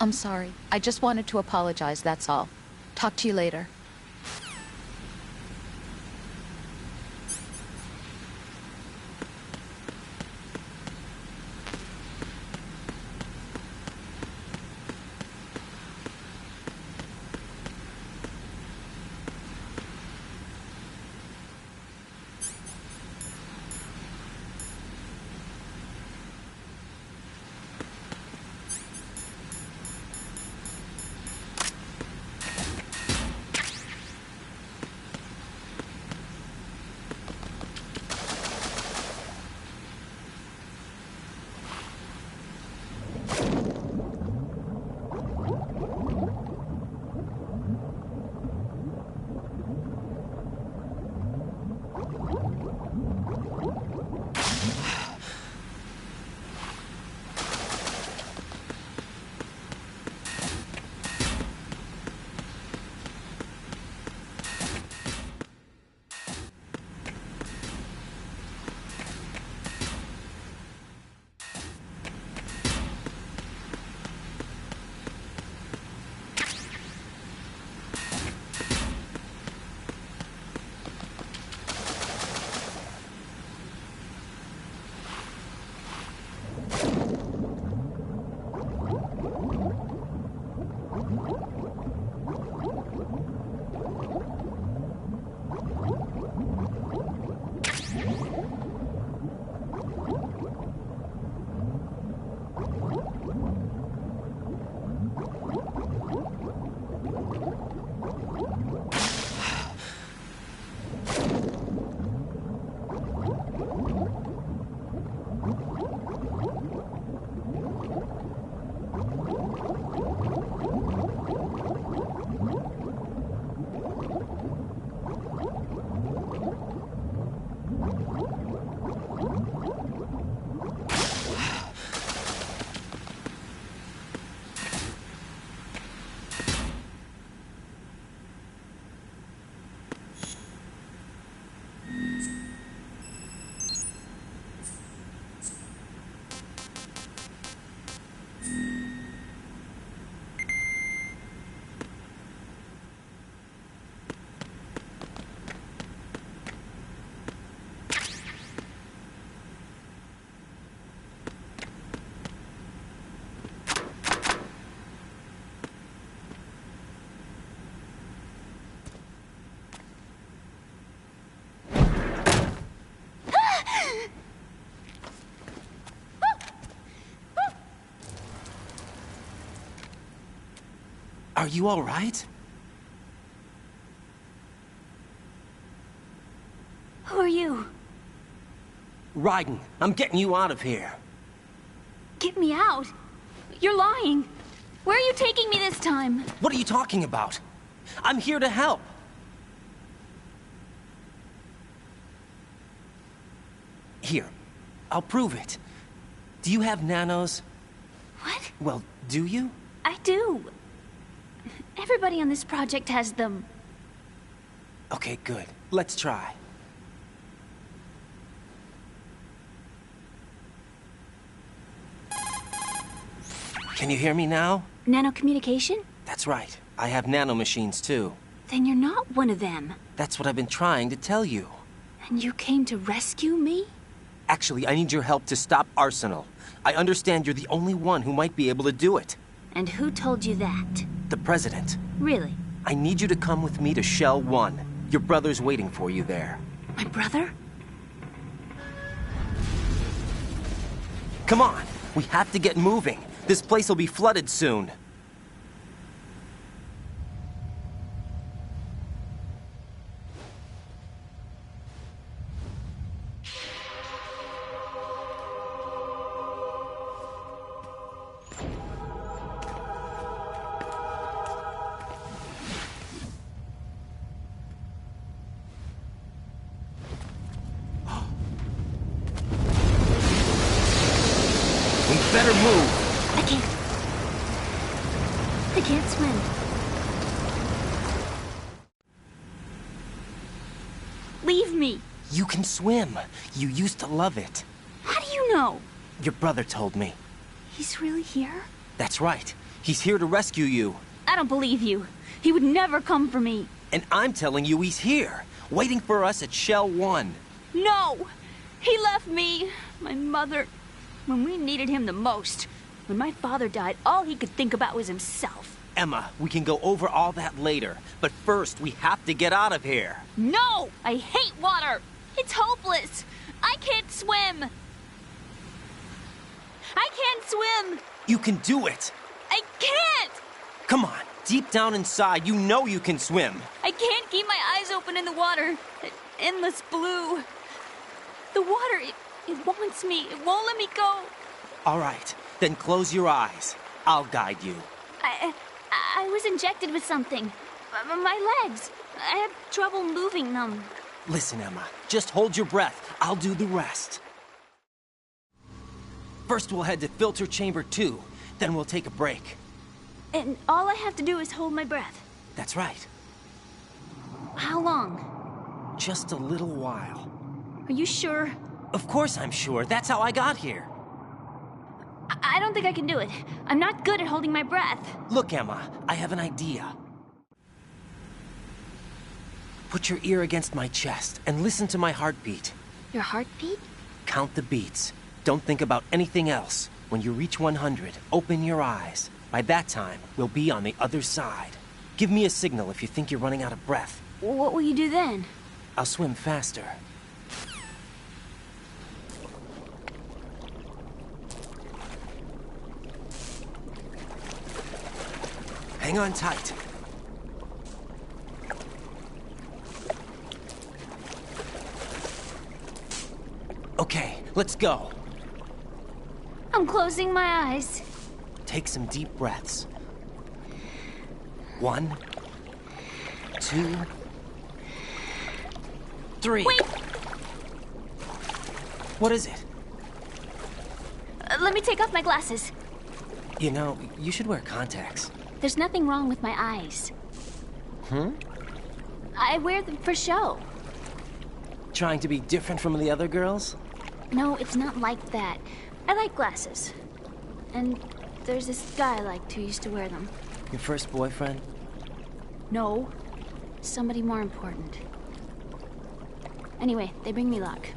I'm sorry. I just wanted to apologize, that's all. Talk to you later. Are you all right? Who are you? Raiden, I'm getting you out of here. Get me out? You're lying. Where are you taking me this time? What are you talking about? I'm here to help. Here, I'll prove it. Do you have nanos? What? Well, do you? I do. Everybody on this project has them. Okay, good. Let's try. Can you hear me now? Nanocommunication? That's right. I have nanomachines too. Then you're not one of them. That's what I've been trying to tell you. And you came to rescue me? Actually, I need your help to stop Arsenal. I understand you're the only one who might be able to do it. And who told you that? The President. Really? I need you to come with me to Shell 1. Your brother's waiting for you there. My brother? Come on! We have to get moving. This place will be flooded soon. Better move. I can't swim. Leave me. You can swim. You used to love it. How do you know? Your brother told me. He's really here? That's right. He's here to rescue you. I don't believe you. He would never come for me. And I'm telling you he's here, waiting for us at Shell 1. No! He left me, my mother, when we needed him the most. When my father died, all he could think about was himself. Emma, we can go over all that later. But first, we have to get out of here. No! I hate water! It's hopeless! I can't swim! I can't swim! You can do it! I can't! Come on, deep down inside, you know you can swim. I can't keep my eyes open in the water. That endless blue. The water, it wants me. It won't let me go. All right, then close your eyes. I'll guide you. I was injected with something. My legs. I have trouble moving them. Listen, Emma, just hold your breath. I'll do the rest. First, we'll head to filter chamber 2. Then we'll take a break. And all I have to do is hold my breath. That's right. How long? Just a little while. Are you sure? Of course I'm sure. That's how I got here. I don't think I can do it. I'm not good at holding my breath. Look, Emma, I have an idea. Put your ear against my chest and listen to my heartbeat. Your heartbeat? Count the beats. Don't think about anything else. When you reach 100, open your eyes. By that time, we'll be on the other side. Give me a signal if you think you're running out of breath. What will you do then? I'll swim faster. Hang on tight. Okay, let's go. I'm closing my eyes. Take some deep breaths. 1, 2, 3. Wait! What is it? Let me take off my glasses. You know, you should wear contacts. There's nothing wrong with my eyes. I wear them for show. Trying to be different from the other girls? No, it's not like that. I like glasses. And there's this guy I liked who used to wear them. Your first boyfriend? No. Somebody more important. Anyway, they bring me luck.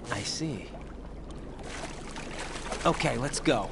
I see. Okay, let's go.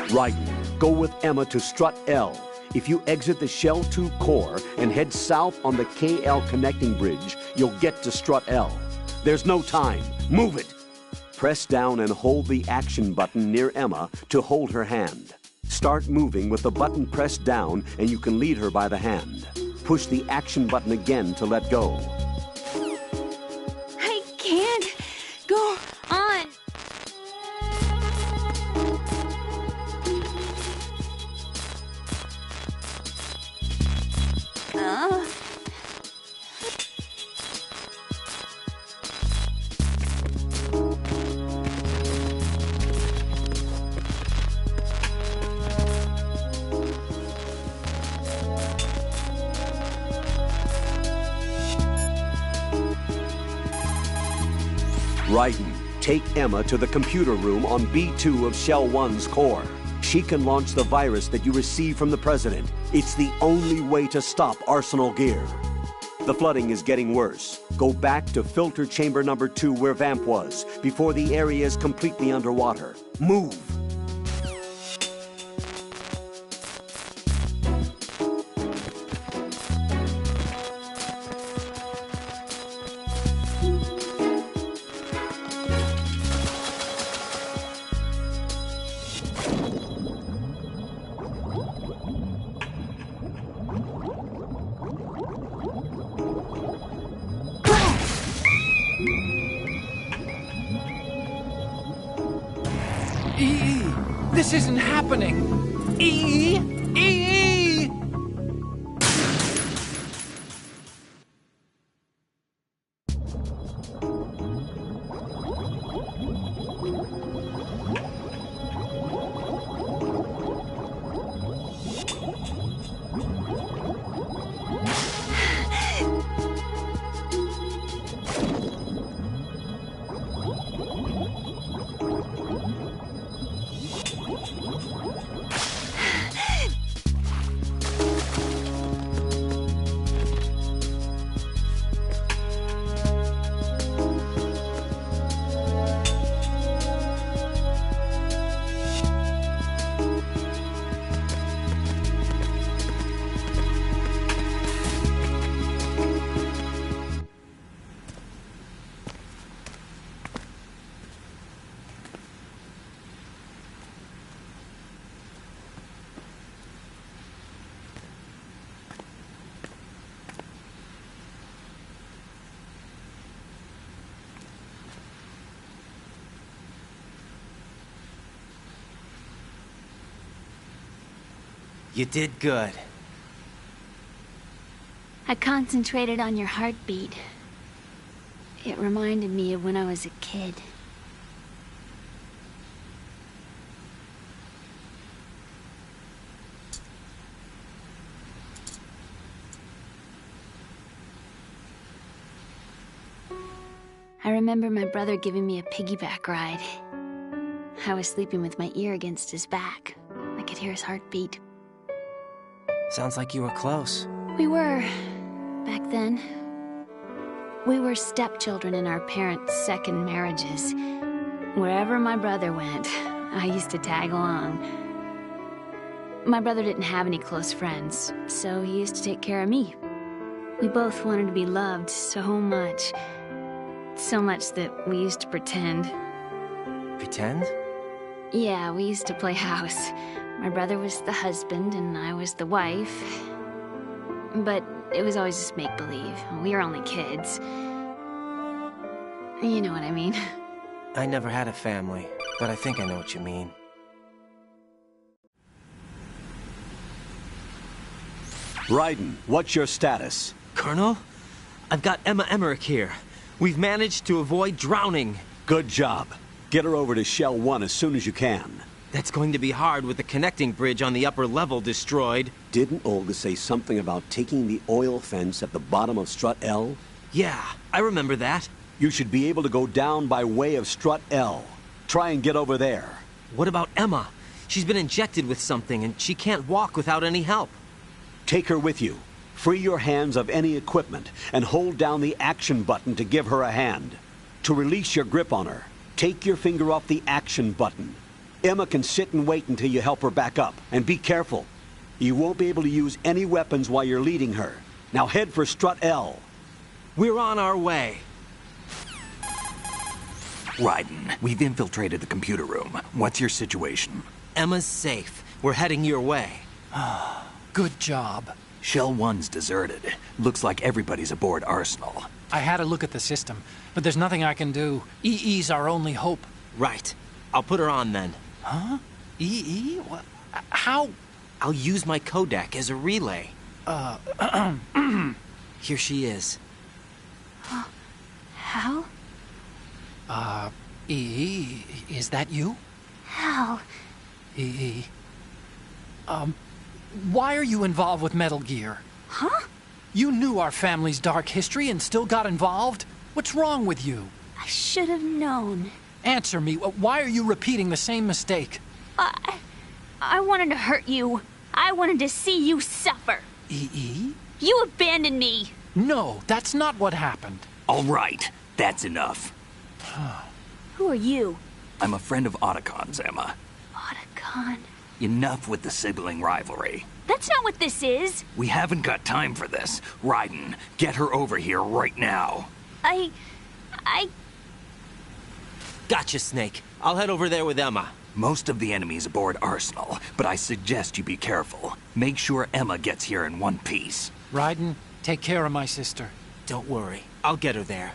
Raiden, go with Emma to Strut L. If you exit the Shell 2 core and head south on the KL connecting bridge, you'll get to Strut L. There's no time. Move it! Press down and hold the action button near Emma to hold her hand. Start moving with the button pressed down and you can lead her by the hand. Push the action button again to let go. I can't go on. Raiden, take Emma to the computer room on B2 of Shell 1's core. She can launch the virus that you received from the President. It's the only way to stop Arsenal gear. The flooding is getting worse. Go back to filter chamber number 2 where Vamp was, before the area is completely underwater. Move! This isn't happening! E! You did good. I concentrated on your heartbeat. It reminded me of when I was a kid. I remember my brother giving me a piggyback ride. I was sleeping with my ear against his back. I could hear his heartbeat. Sounds like you were close. We were, back then. We were stepchildren in our parents' second marriages. Wherever my brother went, I used to tag along. My brother didn't have any close friends, so he used to take care of me. We both wanted to be loved so much. So much that we used to pretend. Pretend? Yeah, we used to play house. My brother was the husband and I was the wife. But it was always just make-believe. We were only kids. You know what I mean. I never had a family, but I think I know what you mean. Raiden, what's your status? Colonel? I've got Emma Emmerich here. We've managed to avoid drowning. Good job. Get her over to Shell 1 as soon as you can. That's going to be hard with the connecting bridge on the upper level destroyed. Didn't Olga say something about taking the oil fence at the bottom of Strut L? Yeah, I remember that. You should be able to go down by way of Strut L. Try and get over there. What about Emma? She's been injected with something and she can't walk without any help. Take her with you. Free your hands of any equipment and hold down the action button to give her a hand. To release your grip on her, take your finger off the action button. Emma can sit and wait until you help her back up. And be careful. You won't be able to use any weapons while you're leading her. Now head for Strut L. We're on our way. Raiden, we've infiltrated the computer room. What's your situation? Emma's safe. We're heading your way. Good job. Shell 1's deserted. Looks like everybody's aboard Arsenal. I had a look at the system, but there's nothing I can do. EE's our only hope. Right. I'll put her on then. Huh? EE? What? How? I'll use my Kodak as a relay. Here she is. Hal? EE, is that you? Hal. EE. Why are you involved with Metal Gear? Huh? You knew our family's dark history and still got involved? What's wrong with you? I should have known. Answer me. Why are you repeating the same mistake? I wanted to hurt you. I wanted to see you suffer. EE? You abandoned me. No, that's not what happened. All right, that's enough. Who are you? I'm a friend of Otacon's, Emma. Otacon? Enough with the sibling rivalry. That's not what this is. We haven't got time for this. Raiden, get her over here right now. I... Gotcha, Snake. I'll head over there with Emma. Most of the enemy's aboard Arsenal, but I suggest you be careful. Make sure Emma gets here in one piece. Raiden, take care of my sister. Don't worry. I'll get her there.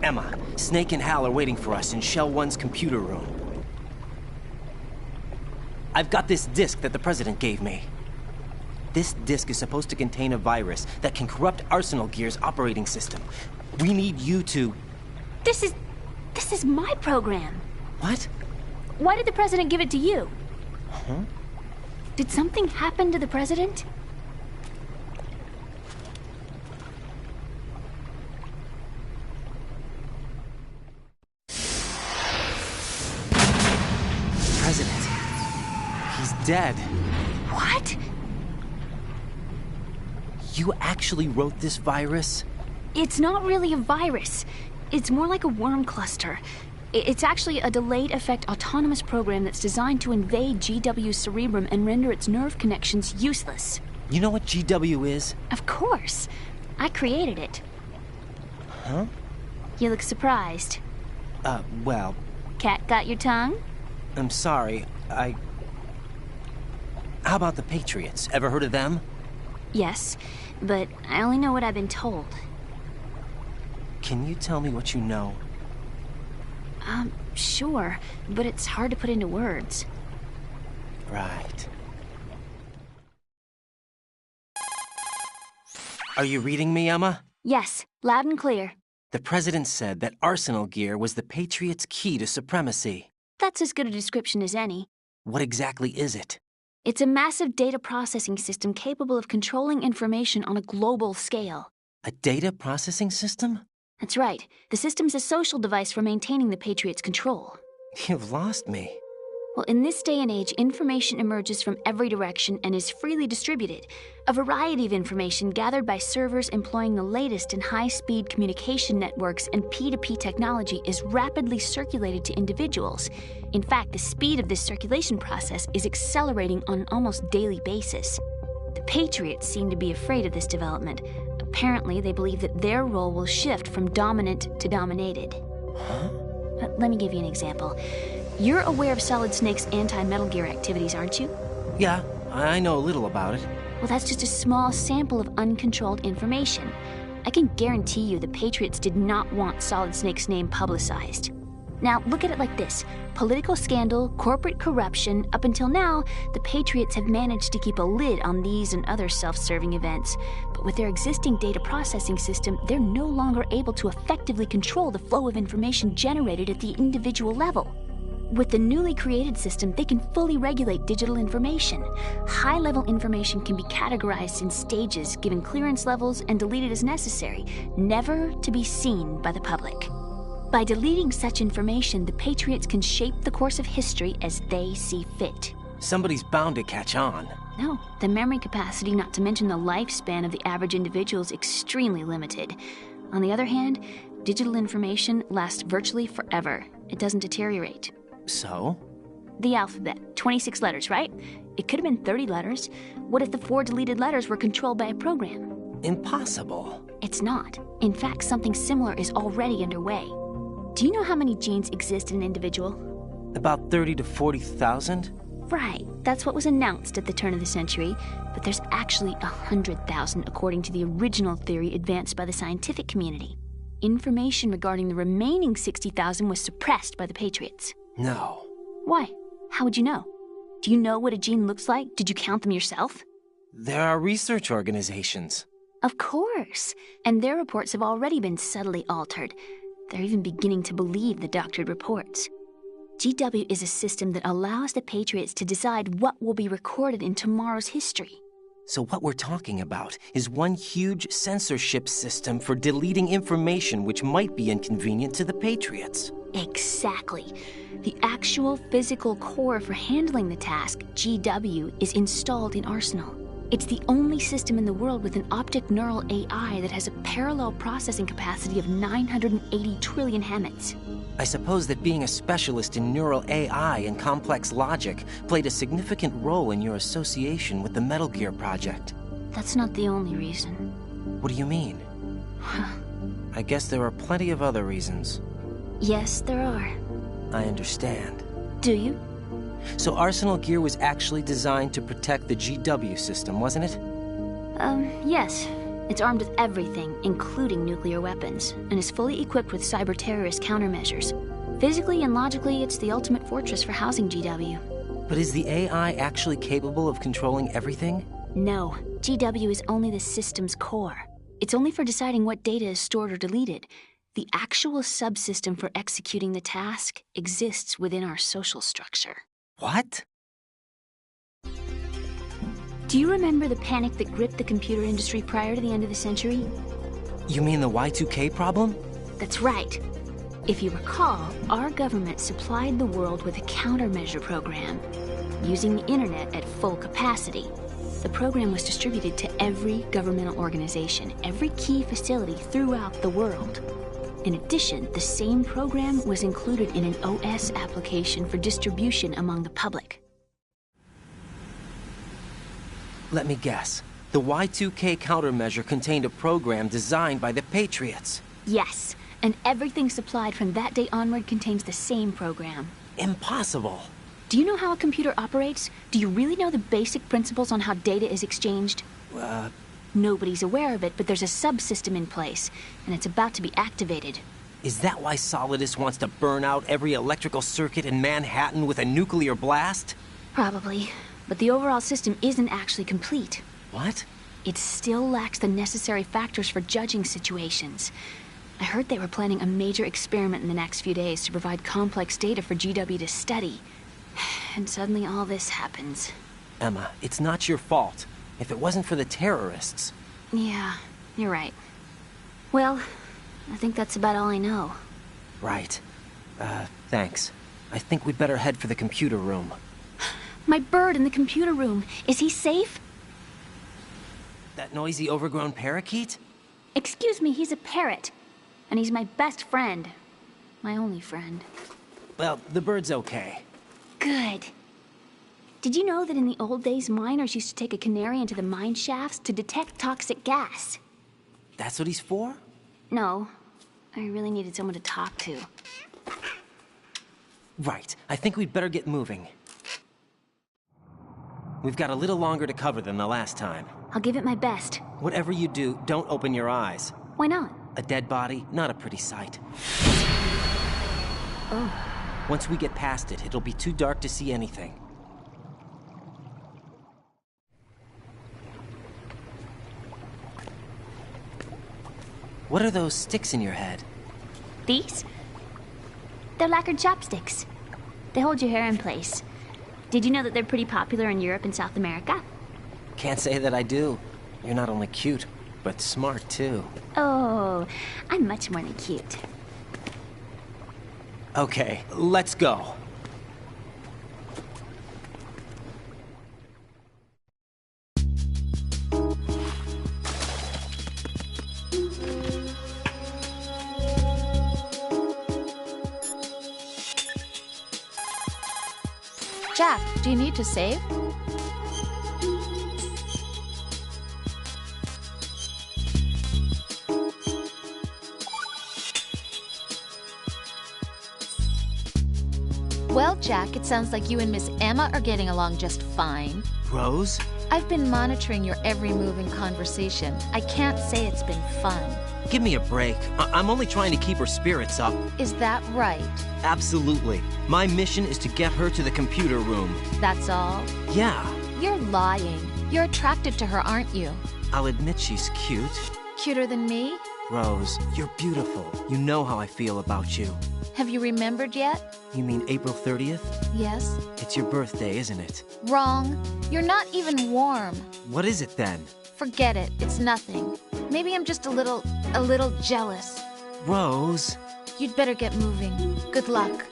Emma, Snake and Hal are waiting for us in Shell 1's computer room. I've got this disk that the President gave me. This disk is supposed to contain a virus that can corrupt Arsenal Gear's operating system. We need you to... This is my program. What? Why did the President give it to you? Huh? Did something happen to the President? President. He's dead. What? You actually wrote this virus? It's not really a virus. It's more like a worm cluster. It's actually a delayed effect autonomous program that's designed to invade GW's cerebrum and render its nerve connections useless. You know what GW is? Of course. I created it. Huh? You look surprised. Well... Cat got your tongue? I'm sorry, How about the Patriots? Ever heard of them? Yes, but I only know what I've been told. Can you tell me what you know? Sure, but it's hard to put into words. Right. Are you reading me, Emma? Yes, loud and clear. The President said that Arsenal Gear was the Patriots' key to supremacy. That's as good a description as any. What exactly is it? It's a massive data processing system capable of controlling information on a global scale. A data processing system? That's right. The system's a social device for maintaining the Patriots' control. You've lost me. Well, in this day and age, information emerges from every direction and is freely distributed. A variety of information gathered by servers employing the latest in high-speed communication networks and P2P technology is rapidly circulated to individuals. In fact, the speed of this circulation process is accelerating on an almost daily basis. The Patriots seem to be afraid of this development. Apparently, they believe that their role will shift from dominant to dominated. Huh? Let me give you an example. You're aware of Solid Snake's anti-Metal Gear activities, aren't you? Yeah, I know a little about it. Well, that's just a small sample of uncontrolled information. I can guarantee you the Patriots did not want Solid Snake's name publicized. Now, look at it like this. Political scandal, corporate corruption, up until now, the Patriots have managed to keep a lid on these and other self-serving events. But with their existing data processing system, they're no longer able to effectively control the flow of information generated at the individual level. With the newly created system, they can fully regulate digital information. High-level information can be categorized in stages, given clearance levels, and deleted as necessary, never to be seen by the public. By deleting such information, the Patriots can shape the course of history as they see fit. Somebody's bound to catch on. No, the memory capacity, not to mention the lifespan of the average individual, is extremely limited. On the other hand, digital information lasts virtually forever. It doesn't deteriorate. So? The alphabet, 26 letters, right? It could have been 30 letters. What if the 4 deleted letters were controlled by a program? Impossible. It's not. In fact, something similar is already underway. Do you know how many genes exist in an individual? About 30 to 40,000? Right. That's what was announced at the turn of the century. But there's actually 100,000 according to the original theory advanced by the scientific community. Information regarding the remaining 60,000 was suppressed by the Patriots. No. Why? How would you know? Do you know what a gene looks like? Did you count them yourself? There are research organizations. Of course. And their reports have already been subtly altered. They're even beginning to believe the doctored reports. GW is a system that allows the Patriots to decide what will be recorded in tomorrow's history. So what we're talking about is one huge censorship system for deleting information which might be inconvenient to the Patriots. Exactly. The actual physical core for handling the task, GW, is installed in Arsenal. It's the only system in the world with an optic neural AI that has a parallel processing capacity of 980 trillion Hammets. I suppose that being a specialist in neural AI and complex logic played a significant role in your association with the Metal Gear project. That's not the only reason. What do you mean? I guess there are plenty of other reasons. Yes, there are. I understand. Do you? So Arsenal Gear was actually designed to protect the GW system, wasn't it? Yes. It's armed with everything, including nuclear weapons, and is fully equipped with cyber-terrorist countermeasures. Physically and logically, it's the ultimate fortress for housing GW. But is the AI actually capable of controlling everything? No. GW is only the system's core. It's only for deciding what data is stored or deleted. The actual subsystem for executing the task exists within our social structure. What? Do you remember the panic that gripped the computer industry prior to the end of the century? You mean the Y2K problem? That's right. If you recall, our government supplied the world with a countermeasure program, using the internet at full capacity. The program was distributed to every governmental organization, every key facility throughout the world. In addition, the same program was included in an OS application for distribution among the public. Let me guess. The Y2K countermeasure contained a program designed by the Patriots. Yes, and everything supplied from that day onward contains the same program. Impossible. Do you know how a computer operates? Do you really know the basic principles on how data is exchanged? Nobody's aware of it, but there's a subsystem in place, and it's about to be activated. Is that why Solidus wants to burn out every electrical circuit in Manhattan with a nuclear blast? Probably, but the overall system isn't actually complete. What? It still lacks the necessary factors for judging situations. I heard they were planning a major experiment in the next few days to provide complex data for GW to study. And suddenly all this happens. Emma, it's not your fault. If it wasn't for the terrorists... Yeah, you're right. Well, I think that's about all I know. Right. Thanks. I think we'd better head for the computer room. My bird in the computer room. Is he safe? That noisy, overgrown parakeet? Excuse me, he's a parrot. And he's my best friend. My only friend. Well, the bird's okay. Good. Did you know that in the old days, miners used to take a canary into the mine shafts to detect toxic gas? That's what he's for? No. I really needed someone to talk to. Right. I think we'd better get moving. We've got a little longer to cover than the last time. I'll give it my best. Whatever you do, don't open your eyes. Why not? A dead body, not a pretty sight. Oh. Once we get past it, it'll be too dark to see anything. What are those sticks in your head? These? They're lacquered chopsticks. They hold your hair in place. Did you know that they're pretty popular in Europe and South America? Can't say that I do. You're not only cute, but smart too. Oh, I'm much more than cute. Okay, let's go. Jack, do you need to save? Well, Jack, it sounds like you and Miss Emma are getting along just fine. Rose? I've been monitoring your every move and conversation. I can't say it's been fun. Give me a break. I'm only trying to keep her spirits up. Is that right? Absolutely. My mission is to get her to the computer room. That's all? Yeah. You're lying. You're attracted to her, aren't you? I'll admit she's cute. Cuter than me? Rose, you're beautiful. You know how I feel about you. Have you remembered yet? You mean April 30th? Yes. It's your birthday, isn't it? Wrong. You're not even warm. What is it then? Forget it. It's nothing. Maybe I'm just a little jealous. Rose. You'd better get moving. Good luck.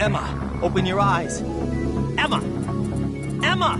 Emma, open your eyes. Emma! Emma!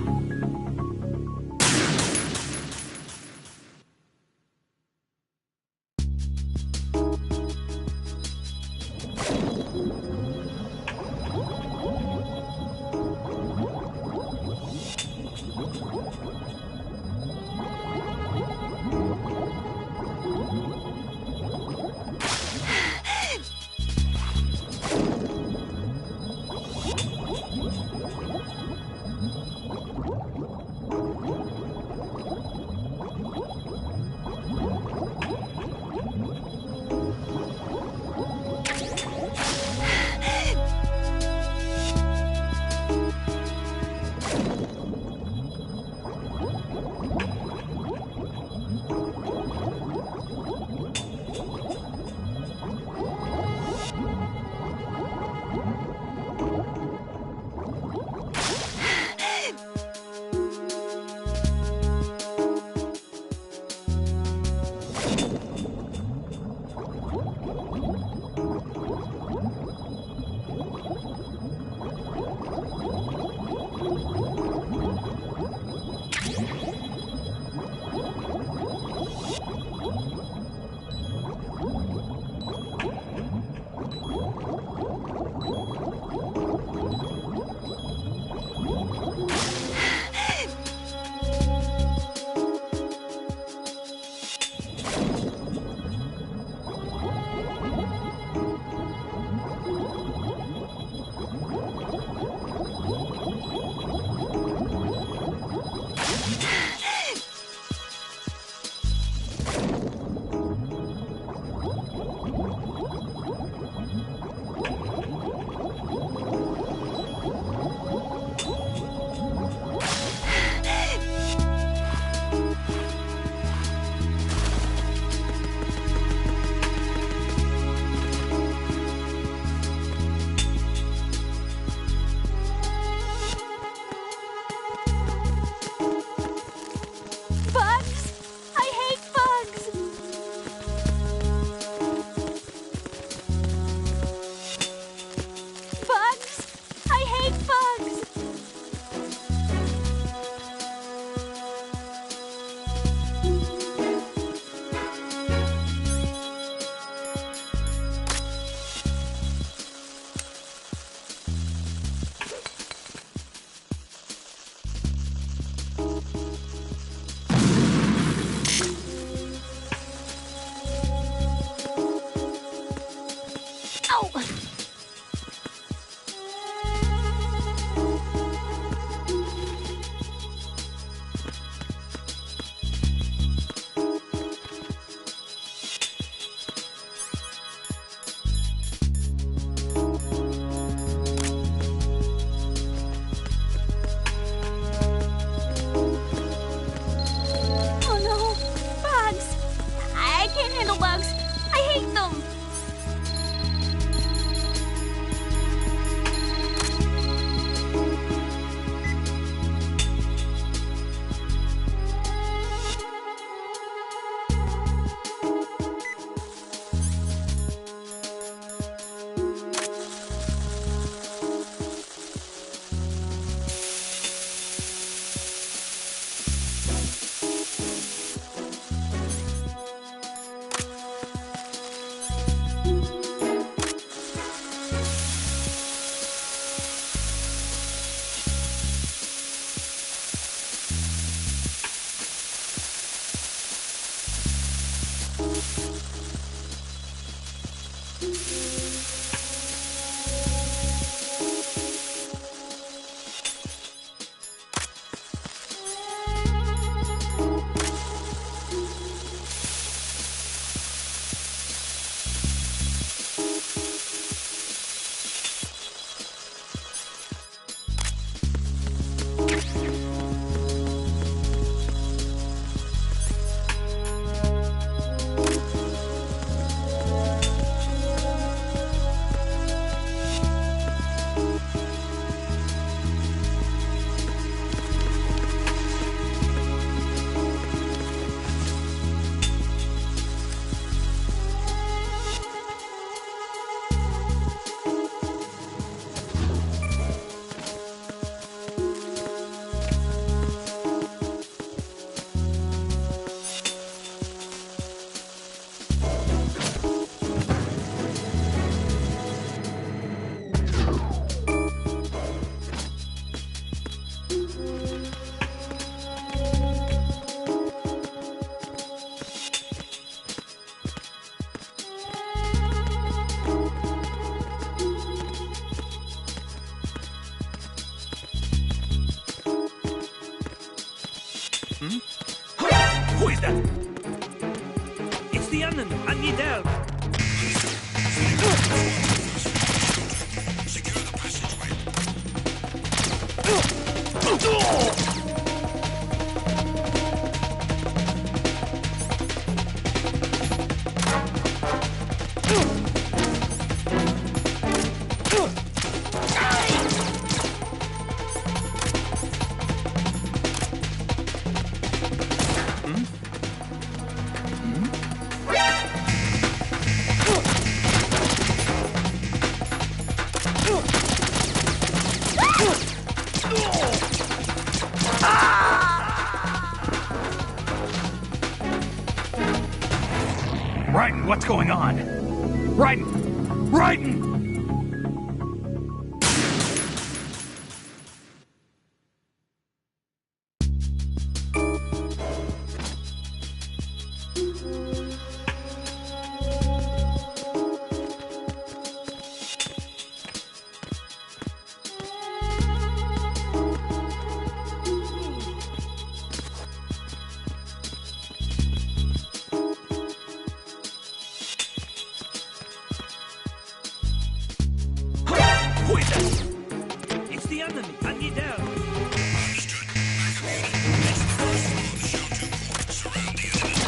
him! Who is that? It's the Annen. I need help. Secure the passageway. Raiden, what's going on? Raiden! Raiden! Who is that? It's the enemy. I need help. Understood. Backup unit. Reach the first floor of the Shell 2 core. Surround the enemy.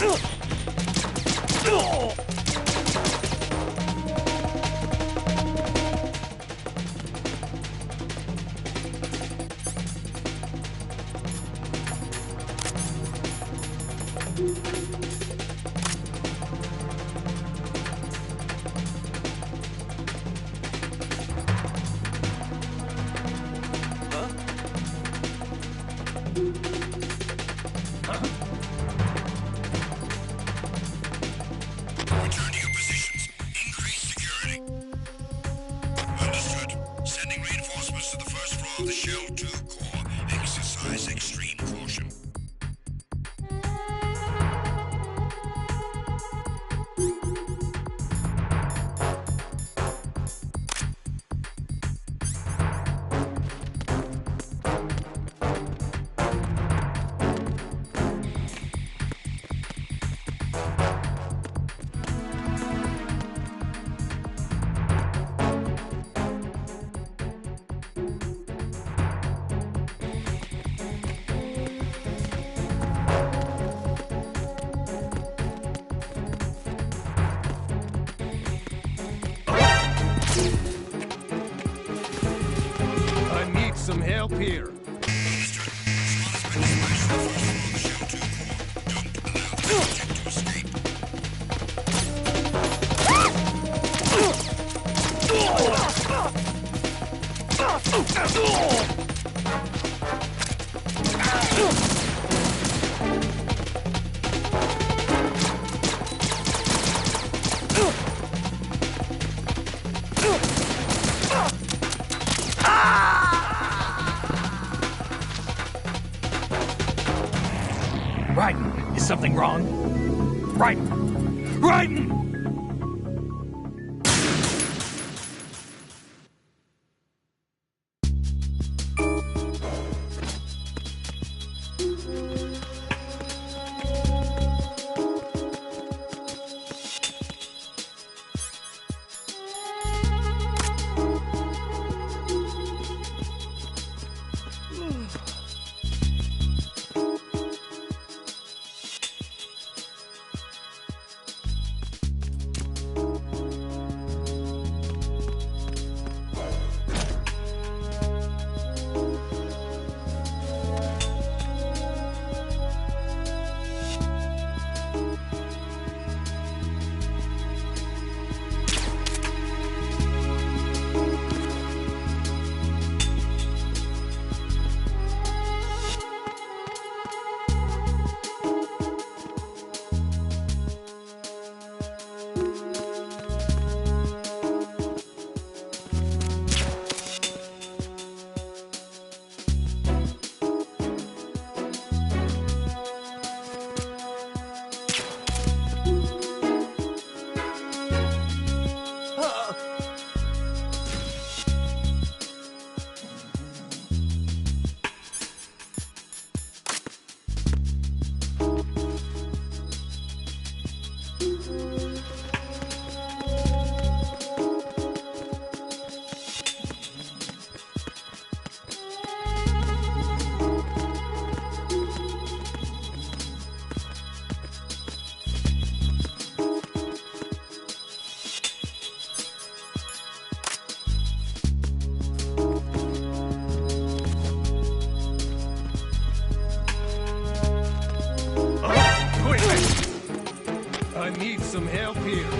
Return to your positions. Increase security. Understood. Sending reinforcements to the first floor of the Shell 2 core. Exercise extreme caution. here. Raiden, is something wrong? Raiden! Raiden! I need some help here.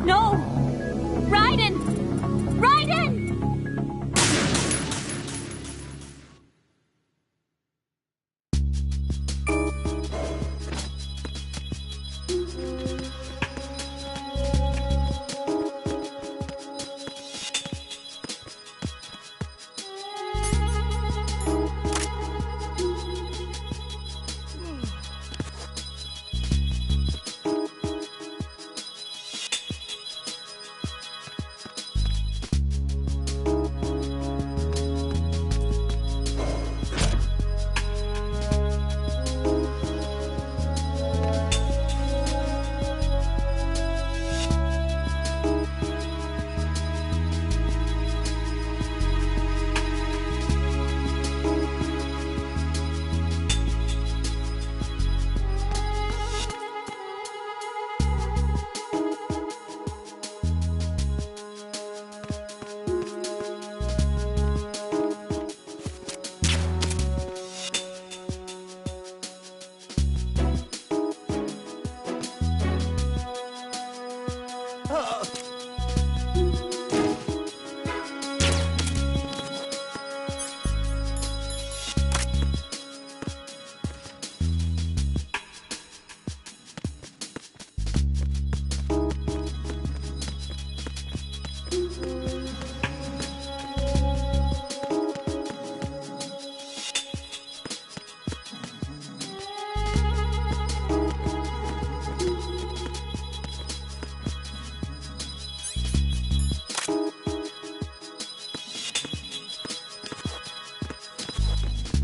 No! Raiden! Raiden!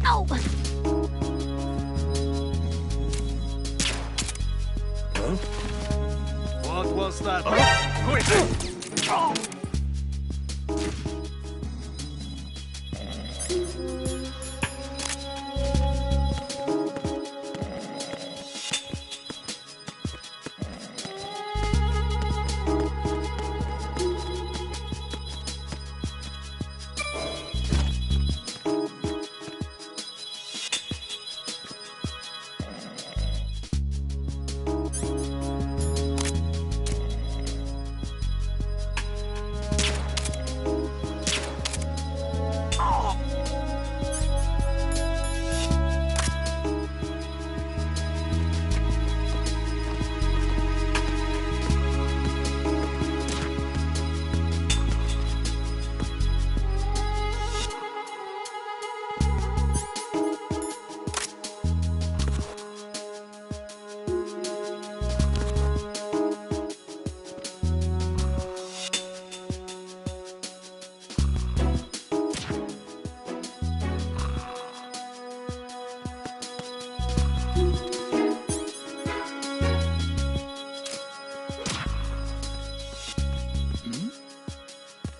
Ow! Huh? What was that? Quick! Oh!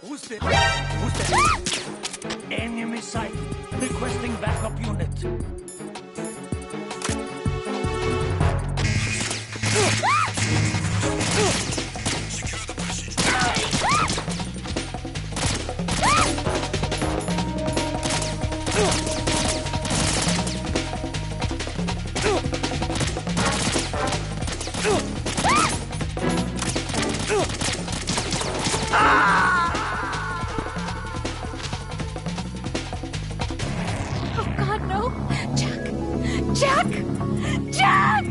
Who's there? Enemy sighted. Requesting backup unit. Oh God, no! Jack! Jack! Jack!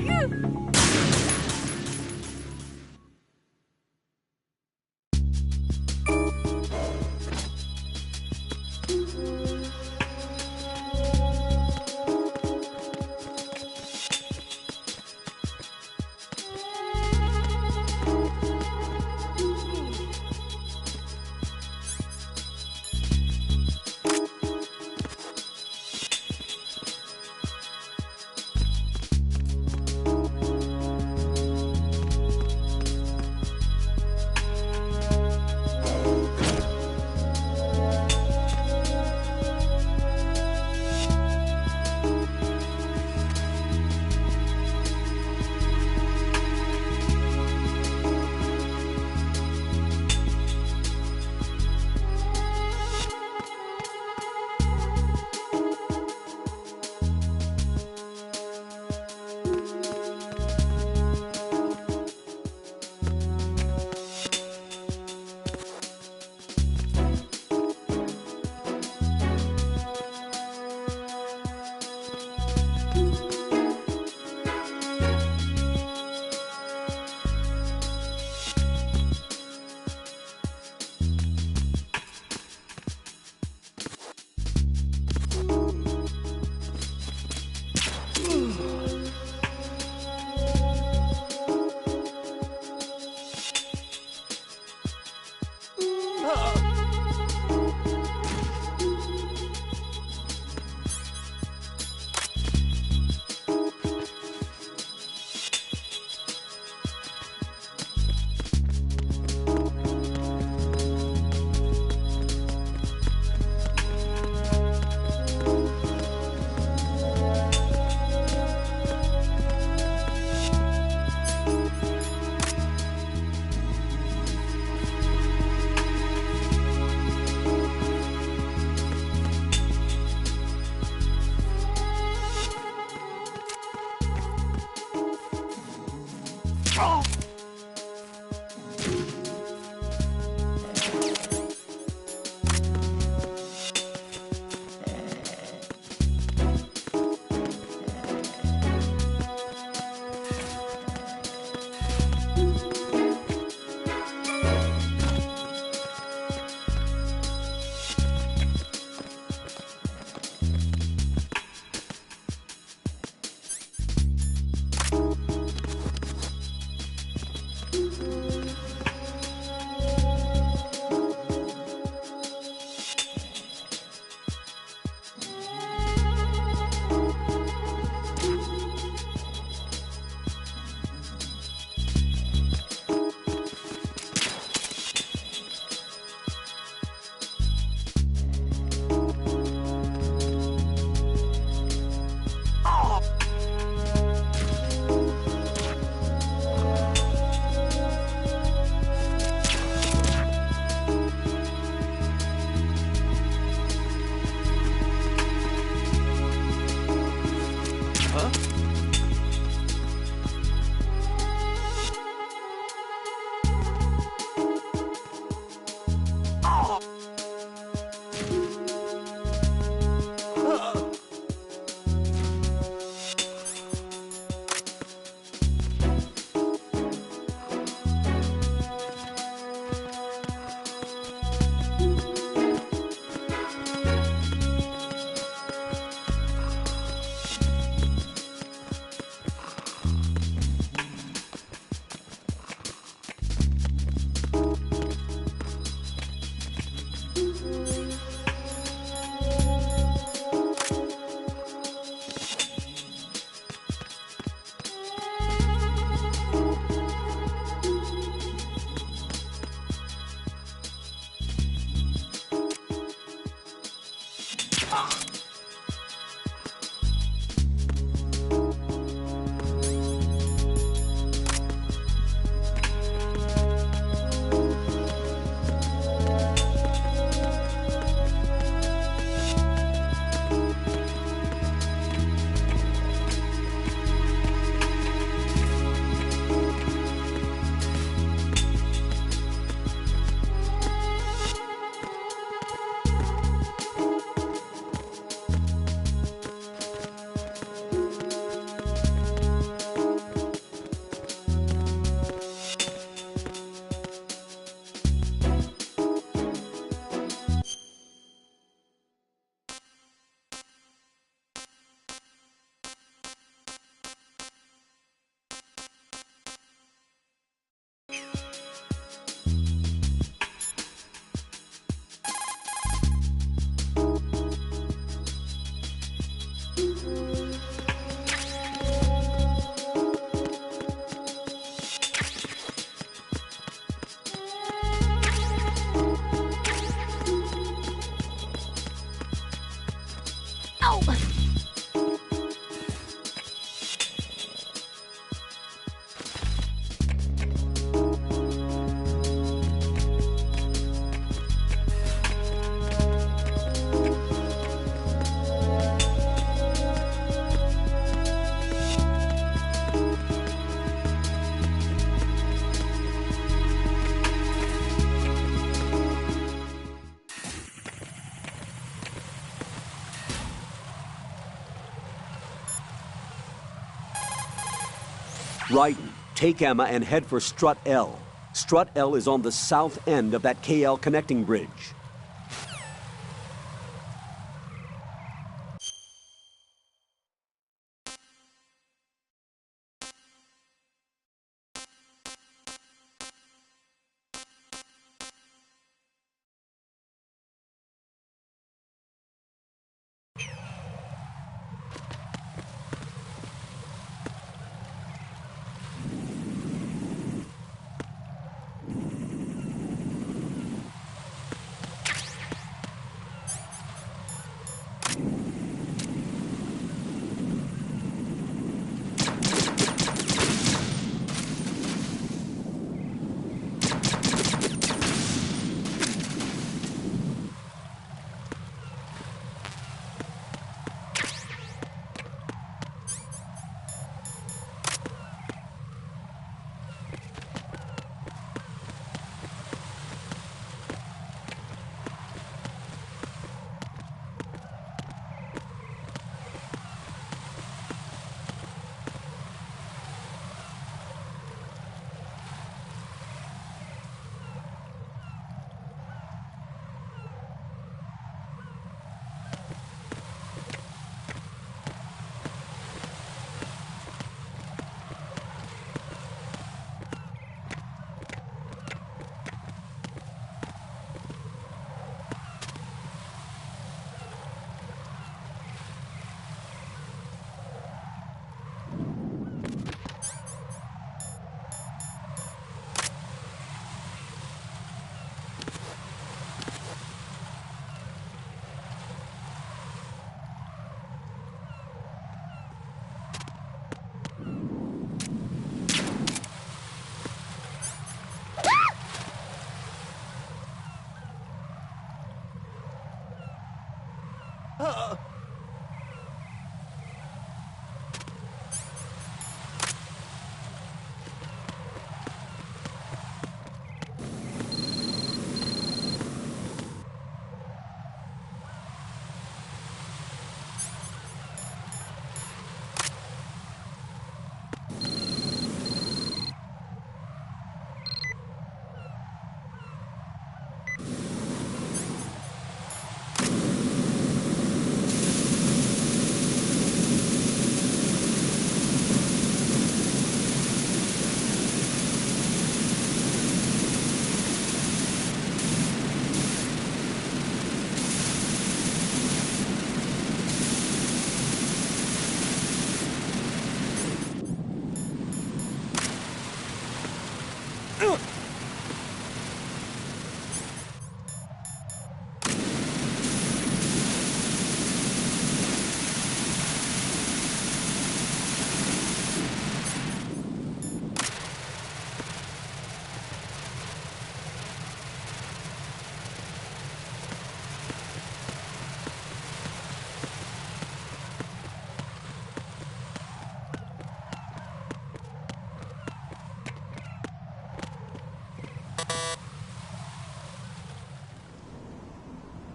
Raiden, take Emma and head for Strut L. Strut L is on the south end of that KL connecting bridge.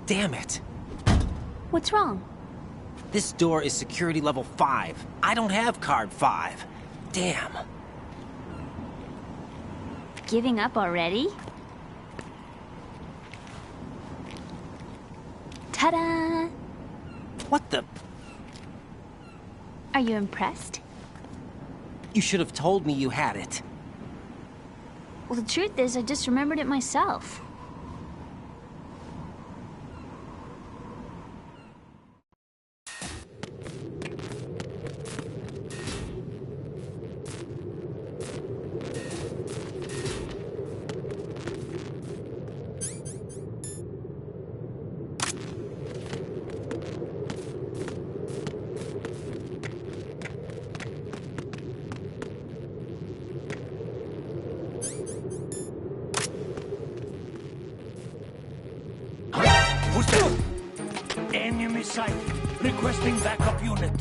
Damn it. What's wrong? This door is security level 5. I don't have card 5. Damn. Giving up already? Ta-da! What the? Are you impressed? You should have told me you had it. Well, the truth is, I just remembered it myself. Who's that? Enemy sighted. Requesting backup unit.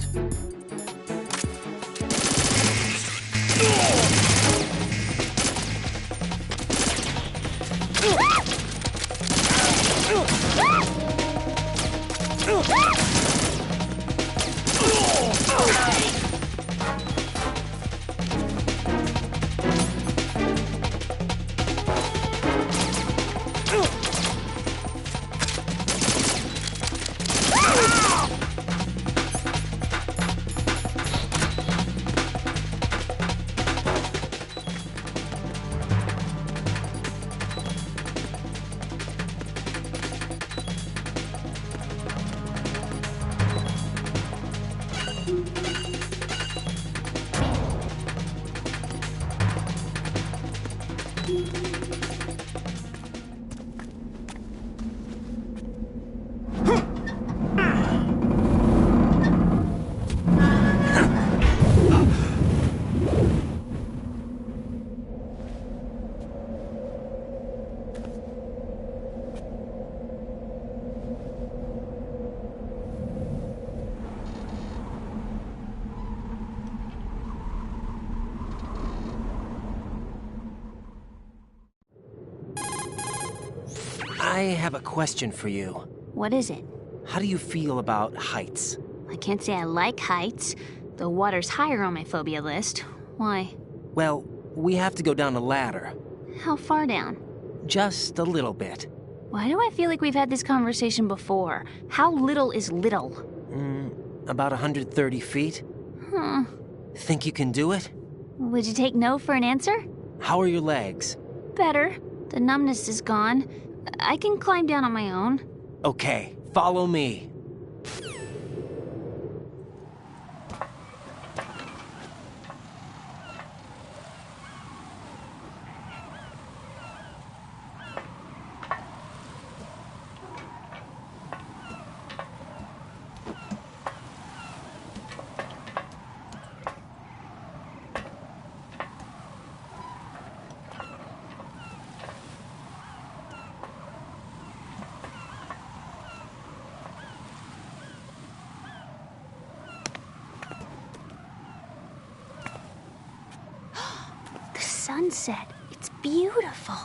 I have a question for you. What is it? How do you feel about heights? I can't say I like heights. The water's higher on my phobia list. Why? Well, we have to go down a ladder. How far down? Just a little bit. Why do I feel like we've had this conversation before? How little is little? About 130 feet. Think you can do it? Would you take no for an answer? How are your legs? Better. The numbness is gone. I can climb down on my own. Okay, follow me. Sunset. It's beautiful.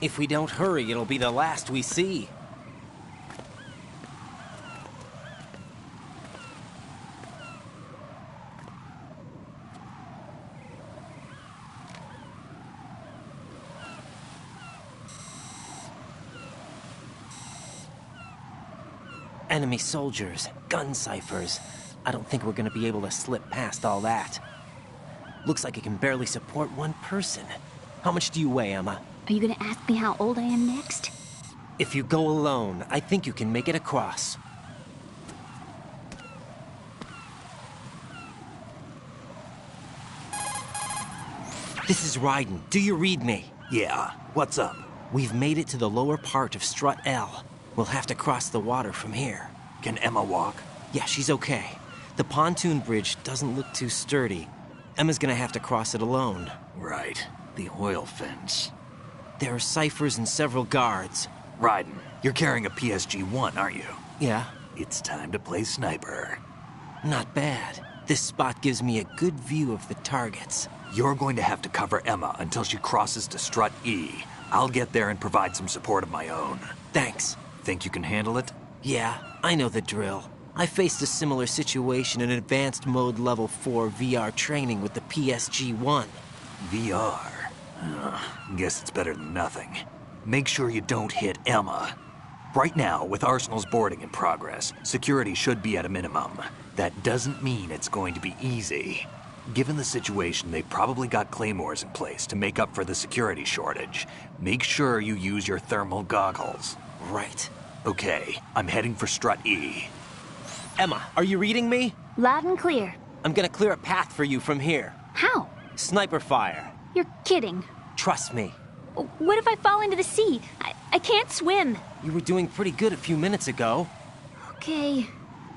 If we don't hurry, it'll be the last we see. Enemy soldiers, gun ciphers. I don't think we're gonna be able to slip past all that. Looks like it can barely support one person. How much do you weigh, Emma? Are you gonna ask me how old I am next? If you go alone, I think you can make it across. This is Raiden. Do you read me? Yeah, what's up? We've made it to the lower part of Strut L. We'll have to cross the water from here. Can Emma walk? Yeah, she's okay. The pontoon bridge doesn't look too sturdy. Emma's gonna have to cross it alone. Right. The oil fence. There are ciphers and several guards. Raiden, you're carrying a PSG-1, aren't you? Yeah. It's time to play sniper. Not bad. This spot gives me a good view of the targets. You're going to have to cover Emma until she crosses to Strut E. I'll get there and provide some support of my own. Thanks. Think you can handle it? Yeah, I know the drill. I faced a similar situation in Advanced Mode Level 4 VR training with the PSG-1. VR? Guess it's better than nothing. Make sure you don't hit Emma. Right now, with Arsenal's boarding in progress, security should be at a minimum. That doesn't mean it's going to be easy. Given the situation, they've probably got claymores in place to make up for the security shortage. Make sure you use your thermal goggles. Right. Okay, I'm heading for Strut E. Emma, are you reading me? Loud and clear. I'm gonna clear a path for you from here. How? Sniper fire. You're kidding. Trust me. What if I fall into the sea? I can't swim. You were doing pretty good a few minutes ago. Okay.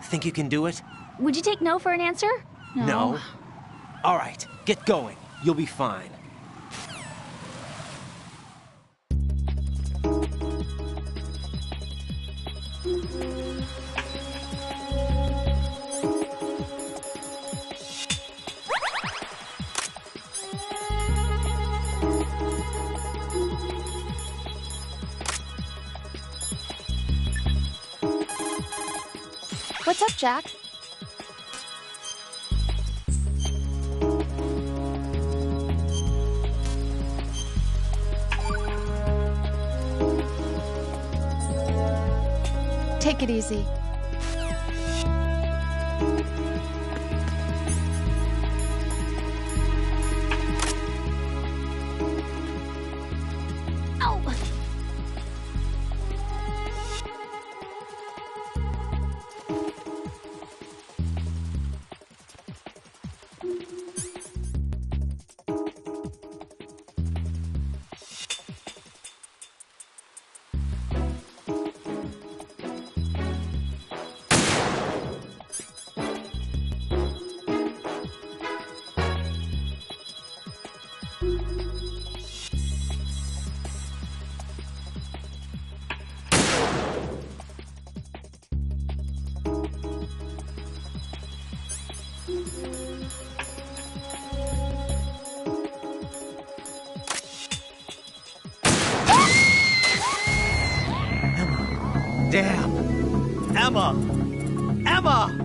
Think you can do it? Would you take no for an answer? No. All right, get going. You'll be fine. What's up, Jack? Take it easy. Damn! Emma! Emma!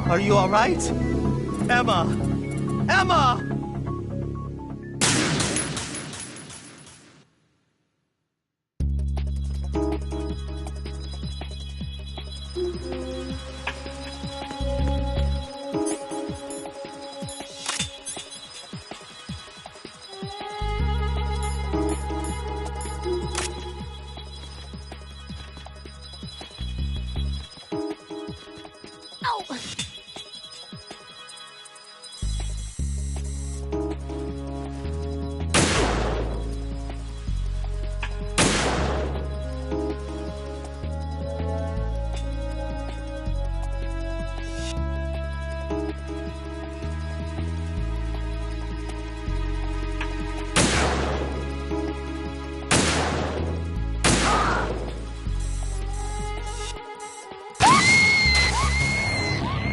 Are you all right? Emma! Emma!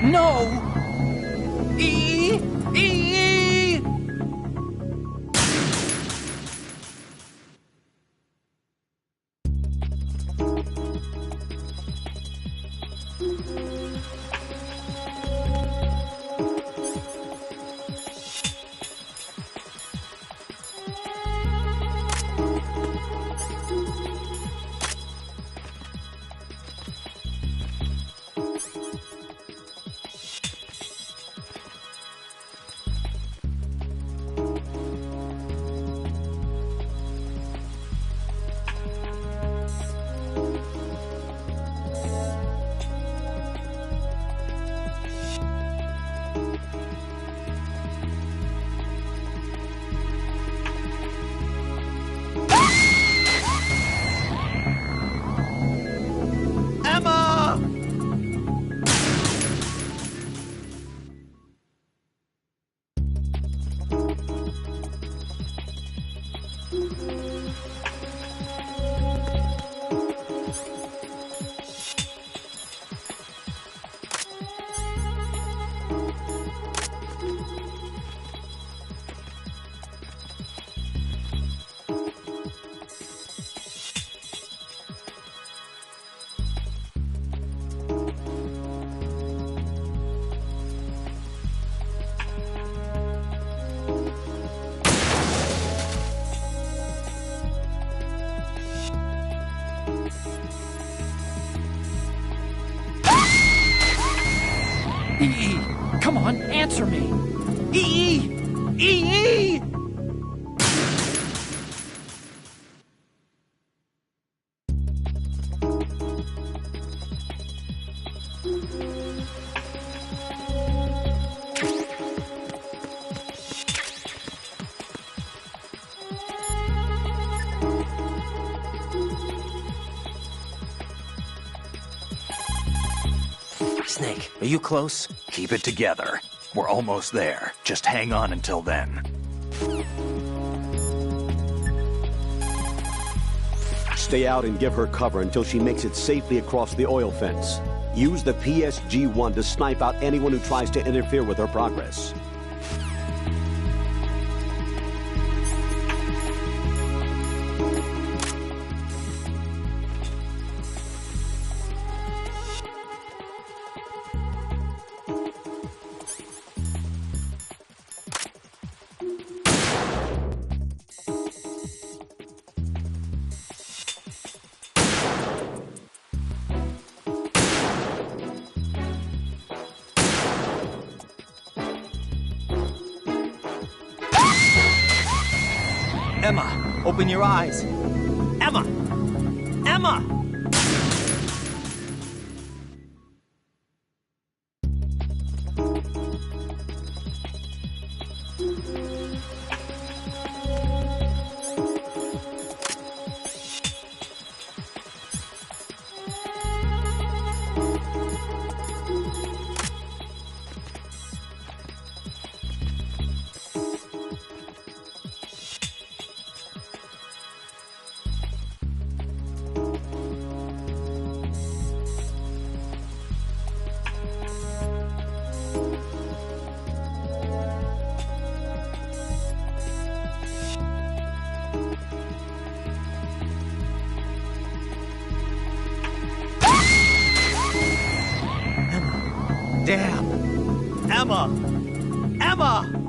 No! E! EE, come on, answer me. EE! EE! Snake, are you close? Keep it together. We're almost there. Just hang on until then. Stay out and give her cover until she makes it safely across the oil fence. Use the PSG-1 to snipe out anyone who tries to interfere with her progress. Emma, open your eyes. Emma! Emma! Damn! Emma! Emma!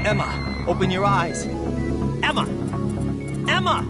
Emma, open your eyes. Emma! Emma!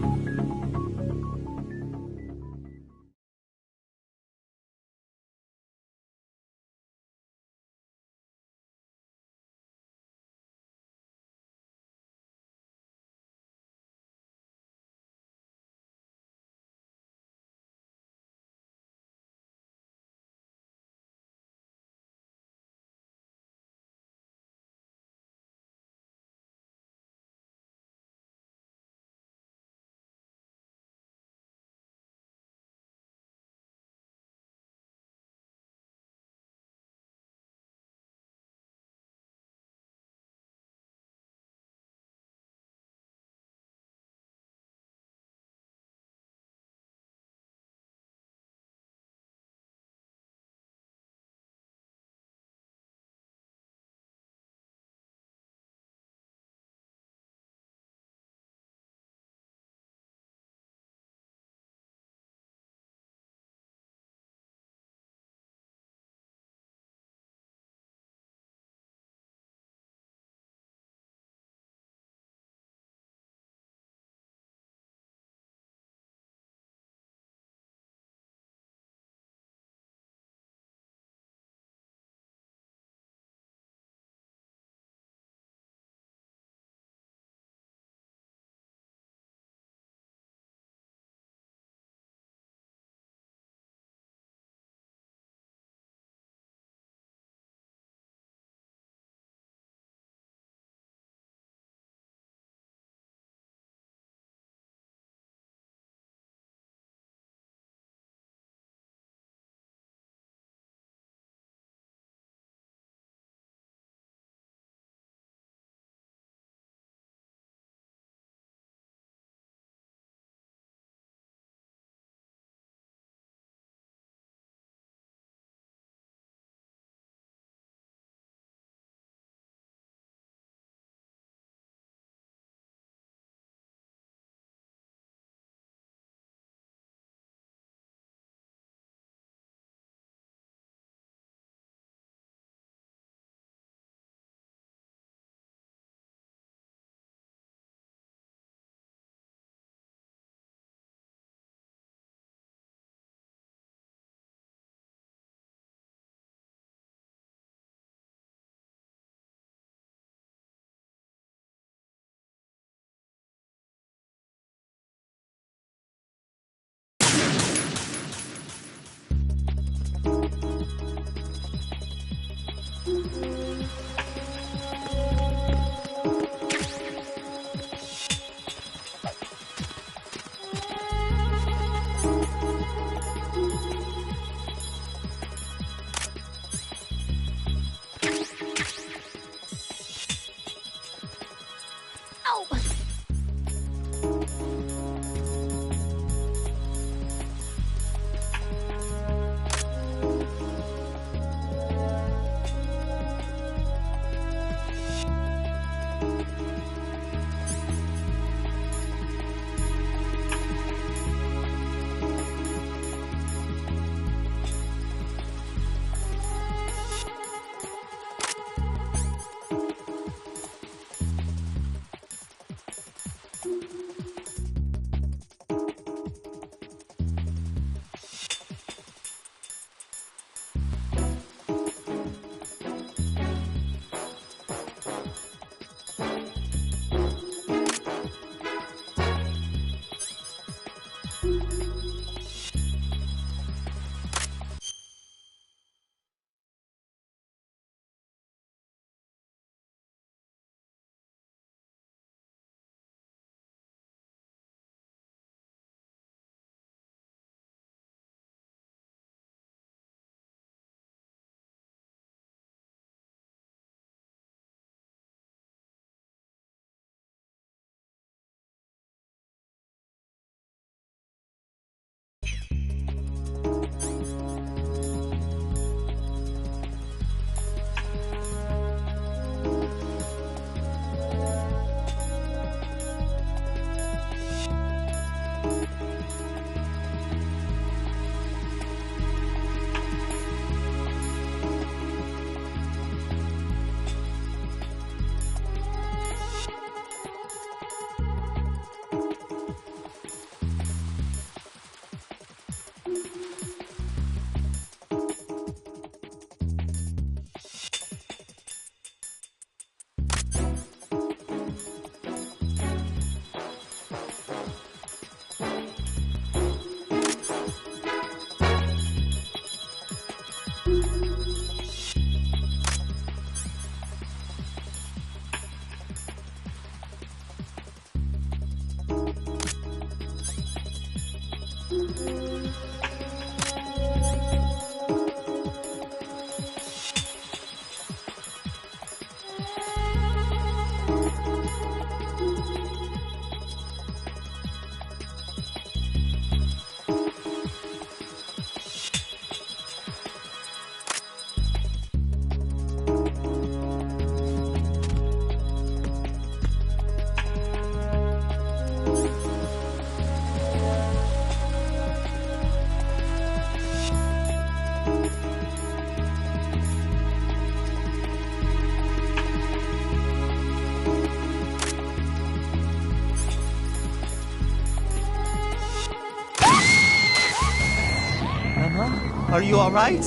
Emma? Are you all right?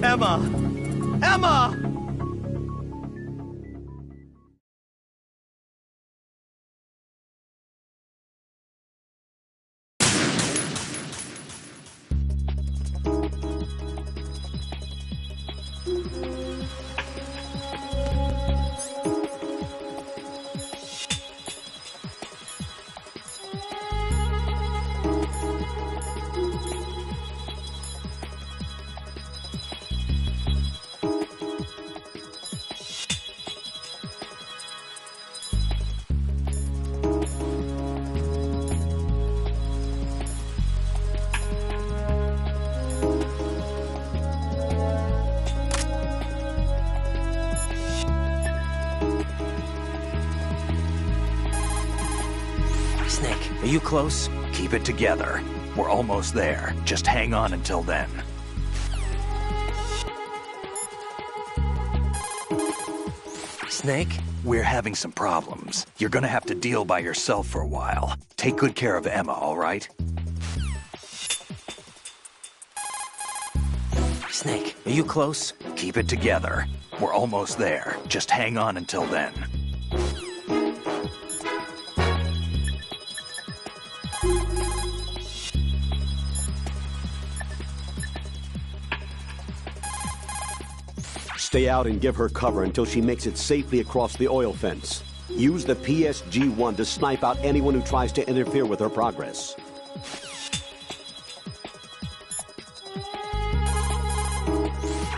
Emma! Emma! Snake, are you close? Keep it together. We're almost there. Just hang on until then. Snake? We're having some problems. You're gonna have to deal by yourself for a while. Take good care of Emma, all right? Snake, are you close? Keep it together. We're almost there. Just hang on until then. Stay out and give her cover until she makes it safely across the oil fence. Use the PSG-1 to snipe out anyone who tries to interfere with her progress.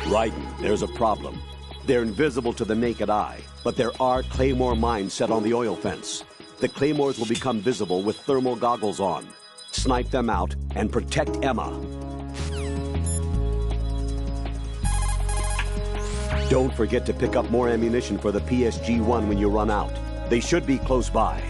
Raiden, there's a problem. They're invisible to the naked eye, but there are Claymore mines set on the oil fence. The Claymores will become visible with thermal goggles on. Snipe them out and protect Emma. Don't forget to pick up more ammunition for the PSG-1 when you run out. They should be close by.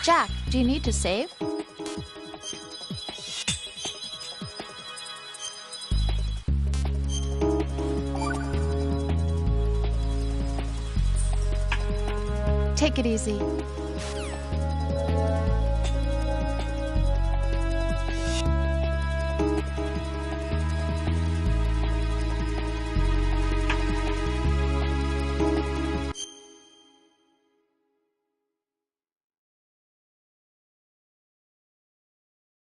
Jack, do you need to save? Take it easy.